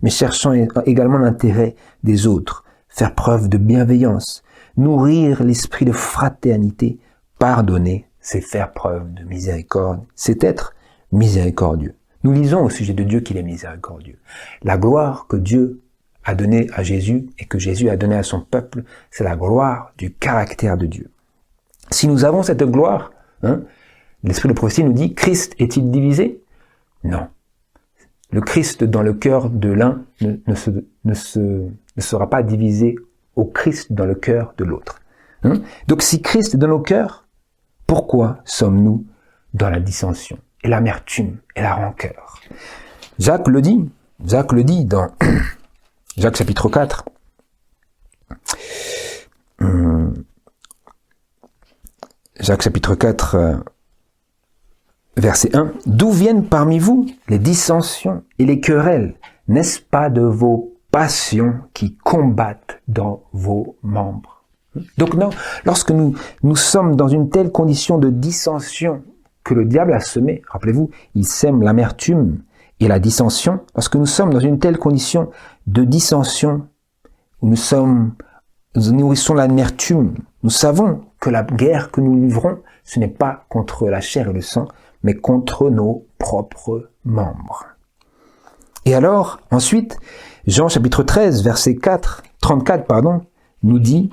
mais cherchons également l'intérêt des autres, faire preuve de bienveillance, nourrir l'esprit de fraternité, pardonner, c'est faire preuve de miséricorde, c'est être miséricordieux. Nous lisons au sujet de Dieu qu'il est miséricordieux. La gloire que Dieu a donnée à Jésus et que Jésus a donnée à son peuple, c'est la gloire du caractère de Dieu. Si nous avons cette gloire, l'esprit de prophétie nous dit, Christ est-il divisé? Non. Le Christ dans le cœur de l'un ne sera pas divisé au Christ dans le cœur de l'autre. Donc si Christ est dans nos cœurs, pourquoi sommes-nous dans la dissension et l'amertume et la rancœur? Jacques le dit dans Jacques chapitre 4. Jacques chapitre 4, verset 1. D'où viennent parmi vous les dissensions et les querelles? N'est-ce pas de vos passions qui combattent dans vos membres? Donc non, lorsque nous sommes dans une telle condition de dissension que le diable a semé, rappelez-vous, il sème l'amertume et la dissension, lorsque nous sommes dans une telle condition de dissension, où nous nourrissons l'amertume, nous savons que la guerre que nous livrons, ce n'est pas contre la chair et le sang, mais contre nos propres membres. Et alors, ensuite, Jean chapitre 13, verset 34, nous dit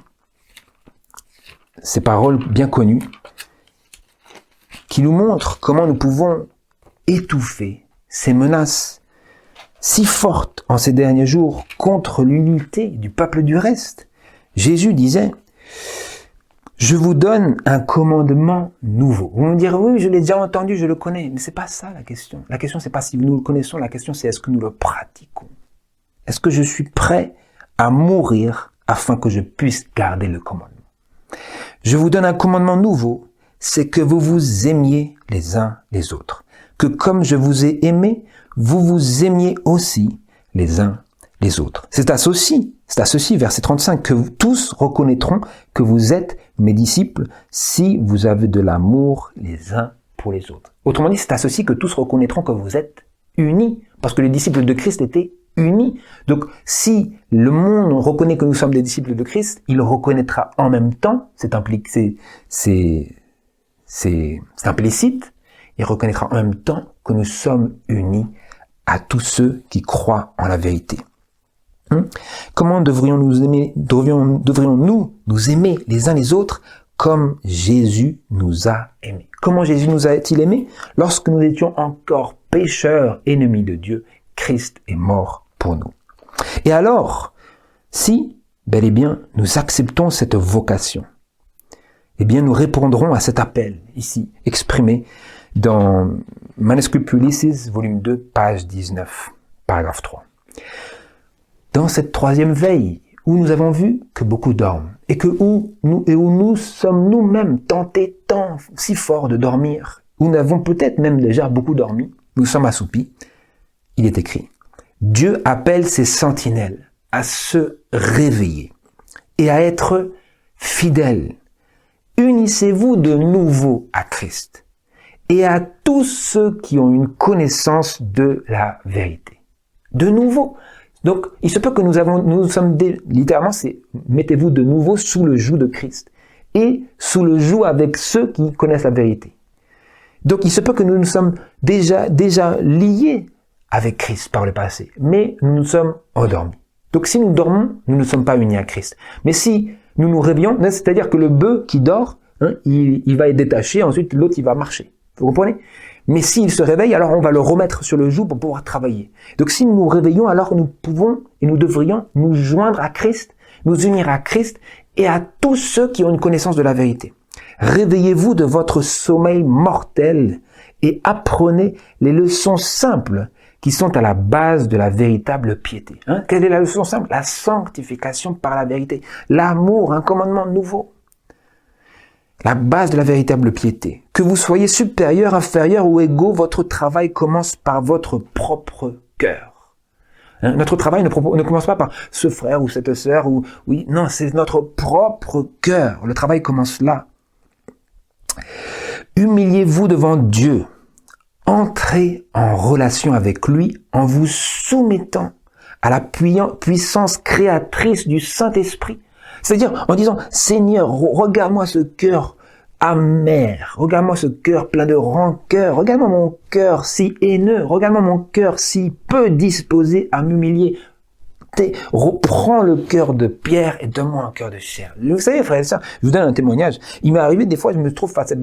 ces paroles bien connues, qui nous montrent comment nous pouvons étouffer ces menaces si fortes en ces derniers jours contre l'unité du peuple du reste. Jésus disait, je vous donne un commandement nouveau. Vous me direz, oui, je l'ai déjà entendu, je le connais. Mais c'est pas ça la question. La question, c'est pas si nous le connaissons, la question, c'est est-ce que nous le pratiquons? Est-ce que je suis prêt à mourir afin que je puisse garder le commandement? Je vous donne un commandement nouveau, c'est que vous vous aimiez les uns les autres. Que comme je vous ai aimé, vous vous aimiez aussi les uns les autres. C'est à ceci, verset 35, que tous reconnaîtront que vous êtes mes disciples si vous avez de l'amour les uns pour les autres. Autrement dit, c'est à ceci que tous reconnaîtront que vous êtes unis, parce que les disciples de Christ étaient unis. Donc, si le monde reconnaît que nous sommes des disciples de Christ, il reconnaîtra en même temps, c'est implicite, il reconnaîtra en même temps que nous sommes unis à tous ceux qui croient en la vérité. Comment devrions-nous nous aimer les uns les autres comme Jésus nous a aimés? Comment Jésus nous a-t-il aimés? Lorsque nous étions encore pécheurs, ennemis de Dieu, Christ est mort pour nous. Et alors, si, bel et bien, nous acceptons cette vocation, eh bien, nous répondrons à cet appel, ici, exprimé dans Manuscript Ulysses, volume 2, page 19, paragraphe 3. Dans cette troisième veille, où nous avons vu que beaucoup dorment, et où nous sommes nous-mêmes tentés si fort de dormir, où nous avons peut-être même déjà beaucoup dormi, nous sommes assoupis, il est écrit, Dieu appelle ses sentinelles à se réveiller et à être fidèles. Unissez-vous de nouveau à Christ et à tous ceux qui ont une connaissance de la vérité. De nouveau. Donc, il se peut que nous sommes littéralement, c'est mettez-vous de nouveau sous le joug de Christ et sous le joug avec ceux qui connaissent la vérité. Donc, il se peut que nous sommes déjà liés avec Christ par le passé, mais nous nous sommes endormis. Donc, si nous dormons, nous ne sommes pas unis à Christ. Mais si nous nous réveillons, c'est-à-dire que le bœuf qui dort, il va être détaché, ensuite l'autre, il va marcher. Vous comprenez? Mais s'il se réveille, alors on va le remettre sur le joug pour pouvoir travailler. Donc si nous nous réveillons, alors nous pouvons et nous devrions nous joindre à Christ, nous unir à Christ et à tous ceux qui ont une connaissance de la vérité. Réveillez-vous de votre sommeil mortel et apprenez les leçons simples qui sont à la base de la véritable piété. Quelle est la leçon simple? La sanctification par la vérité. L'amour, un commandement nouveau. La base de la véritable piété. Que vous soyez supérieur, inférieur ou égaux, votre travail commence par votre propre cœur. Notre travail ne commence pas par ce frère ou cette sœur ou oui, non, c'est notre propre cœur. Le travail commence là. Humiliez-vous devant Dieu. Entrez en relation avec lui en vous soumettant à la puissance créatrice du Saint-Esprit. C'est-à-dire en disant, Seigneur, regarde-moi ce cœur amer, regarde-moi ce cœur plein de rancœur, regarde-moi mon cœur si haineux, regarde-moi mon cœur si peu disposé à m'humilier. Reprends le cœur de pierre et donne-moi un cœur de chair. Vous savez, frères et sœurs, je vous donne un témoignage. Il m'est arrivé des fois, je me trouve face à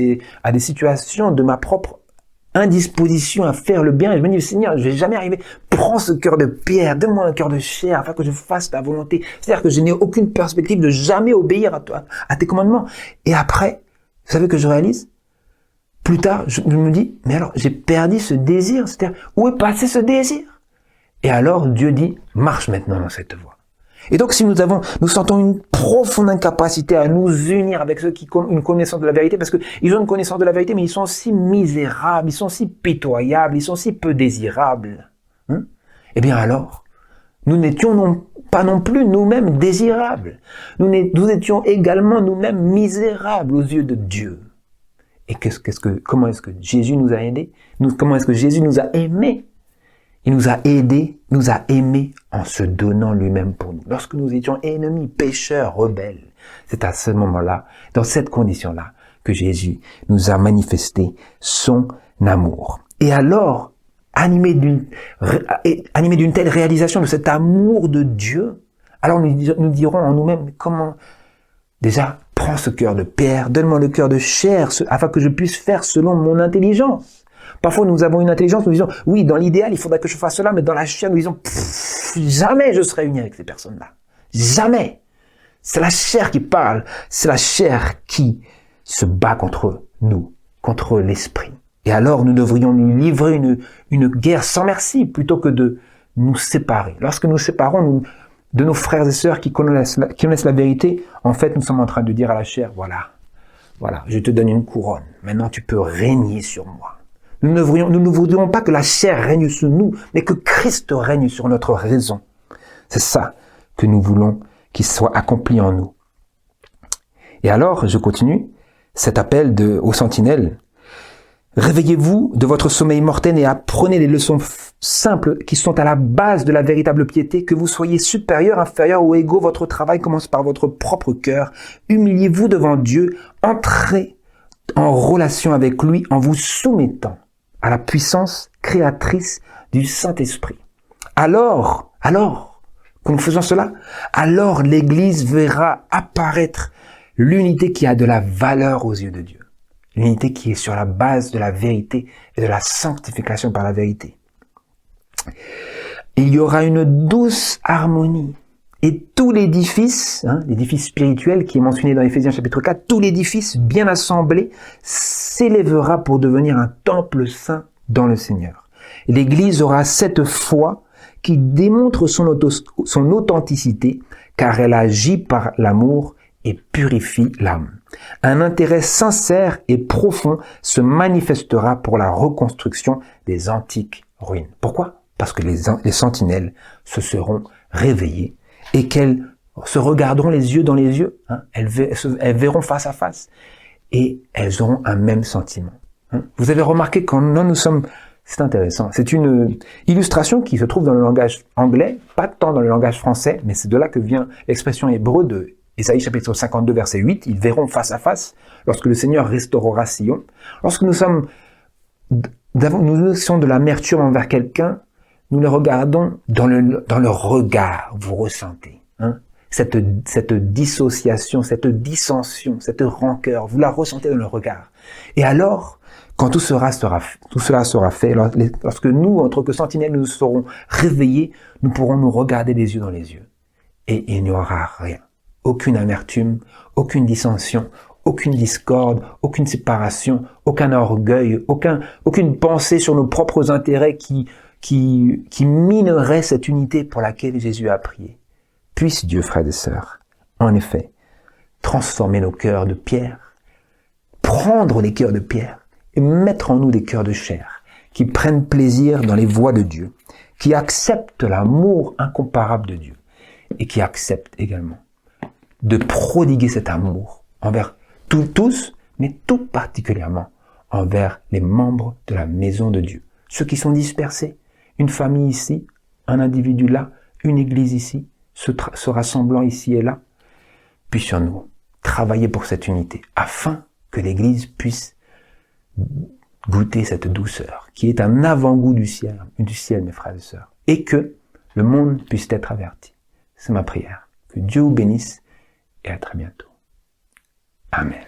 des situations de ma propre indisposition à faire le bien, et je me dis, Seigneur, je vais jamais arriver. Prends ce cœur de pierre, donne-moi un cœur de chair, afin que je fasse ta volonté. C'est-à-dire que je n'ai aucune perspective de jamais obéir à toi, à tes commandements. Et après, vous savez que je réalise? Plus tard, je me dis, mais alors, j'ai perdu ce désir. C'est-à-dire, où est passé ce désir? Et alors, Dieu dit, marche maintenant dans cette voie. Et donc, si nous sentons une profonde incapacité à nous unir avec ceux qui ont une connaissance de la vérité, parce qu'ils ont une connaissance de la vérité, mais ils sont si misérables, ils sont si pitoyables, ils sont si peu désirables. Eh bien alors, nous n'étions pas non plus nous-mêmes désirables. Nous étions également nous-mêmes misérables aux yeux de Dieu. Et comment est-ce que Jésus nous a aidés? Comment est-ce que Jésus nous a aimés? Il nous a aidés, nous a aimés en se donnant lui-même pour nous. Lorsque nous étions ennemis, pécheurs, rebelles, c'est à ce moment-là, dans cette condition-là, que Jésus nous a manifesté son amour. Et alors, animé d'une telle réalisation de cet amour de Dieu, alors nous dirons en nous-mêmes comment, déjà, prends ce cœur de pierre, donne-moi le cœur de chair, afin que je puisse faire selon mon intelligence. Parfois, nous avons une intelligence, nous disons, oui, dans l'idéal, il faudrait que je fasse cela, mais dans la chair, nous disons, jamais je serai uni avec ces personnes-là. Jamais. C'est la chair qui parle. C'est la chair qui se bat contre nous, contre l'esprit. Et alors, nous devrions nous livrer une guerre sans merci, plutôt que de nous séparer. Lorsque nous séparons de nos frères et sœurs qui connaissent la vérité, en fait, nous sommes en train de dire à la chair, voilà, je te donne une couronne. Maintenant, tu peux régner sur moi. Nous ne voudrions pas que la chair règne sur nous, mais que Christ règne sur notre raison. C'est ça que nous voulons qu'il soit accompli en nous. Et alors, je continue, cet appel aux sentinelles. Réveillez-vous de votre sommeil mortel et apprenez les leçons simples qui sont à la base de la véritable piété. Que vous soyez supérieur, inférieur ou égaux, votre travail commence par votre propre cœur. Humiliez-vous devant Dieu, entrez en relation avec lui en vous soumettant à la puissance créatrice du Saint-Esprit. Alors, quand nous faisons cela, alors l'Église verra apparaître l'unité qui a de la valeur aux yeux de Dieu. L'unité qui est sur la base de la vérité et de la sanctification par la vérité. Il y aura une douce harmonie. Et tout l'édifice, l'édifice spirituel qui est mentionné dans Éphésiens chapitre 4, tout l'édifice bien assemblé s'élèvera pour devenir un temple saint dans le Seigneur. Et l'Église aura cette foi qui démontre son authenticité, car elle agit par l'amour et purifie l'âme. Un intérêt sincère et profond se manifestera pour la reconstruction des antiques ruines. Pourquoi? Parce que les sentinelles se seront réveillées et qu'elles se regarderont les yeux dans les yeux. Hein. Elles verront face à face et elles auront un même sentiment. Hein. Vous avez remarqué quand nous sommes... C'est intéressant. C'est une illustration qui se trouve dans le langage anglais, pas tant dans le langage français, mais c'est de là que vient l'expression hébreu de Ésaïe chapitre 52 verset 8. Ils verront face à face lorsque le Seigneur restaurera Sion. Lorsque nous sommes de l'amertume envers quelqu'un, nous le regardons dans le regard, vous ressentez. Hein? Cette dissociation, cette dissension, cette rancœur, vous la ressentez dans le regard. Et alors, quand tout cela sera fait, lorsque nous, en tant que sentinelles, nous serons réveillés, nous pourrons nous regarder les yeux dans les yeux. Et il n'y aura rien. Aucune amertume, aucune dissension, aucune discorde, aucune séparation, aucun orgueil, aucune pensée sur nos propres intérêts qui minerait cette unité pour laquelle Jésus a prié. Puisse Dieu, frères et sœurs, en effet, transformer nos cœurs de pierre, prendre les cœurs de pierre et mettre en nous des cœurs de chair qui prennent plaisir dans les voies de Dieu, qui acceptent l'amour incomparable de Dieu et qui acceptent également de prodiguer cet amour envers tous, mais tout particulièrement envers les membres de la maison de Dieu, ceux qui sont dispersés, une famille ici, un individu là, une église ici, se rassemblant ici et là. Puissions-nous travailler pour cette unité afin que l'église puisse goûter cette douceur qui est un avant-goût du ciel, mes frères et sœurs, et que le monde puisse être averti. C'est ma prière. Que Dieu vous bénisse et à très bientôt. Amen.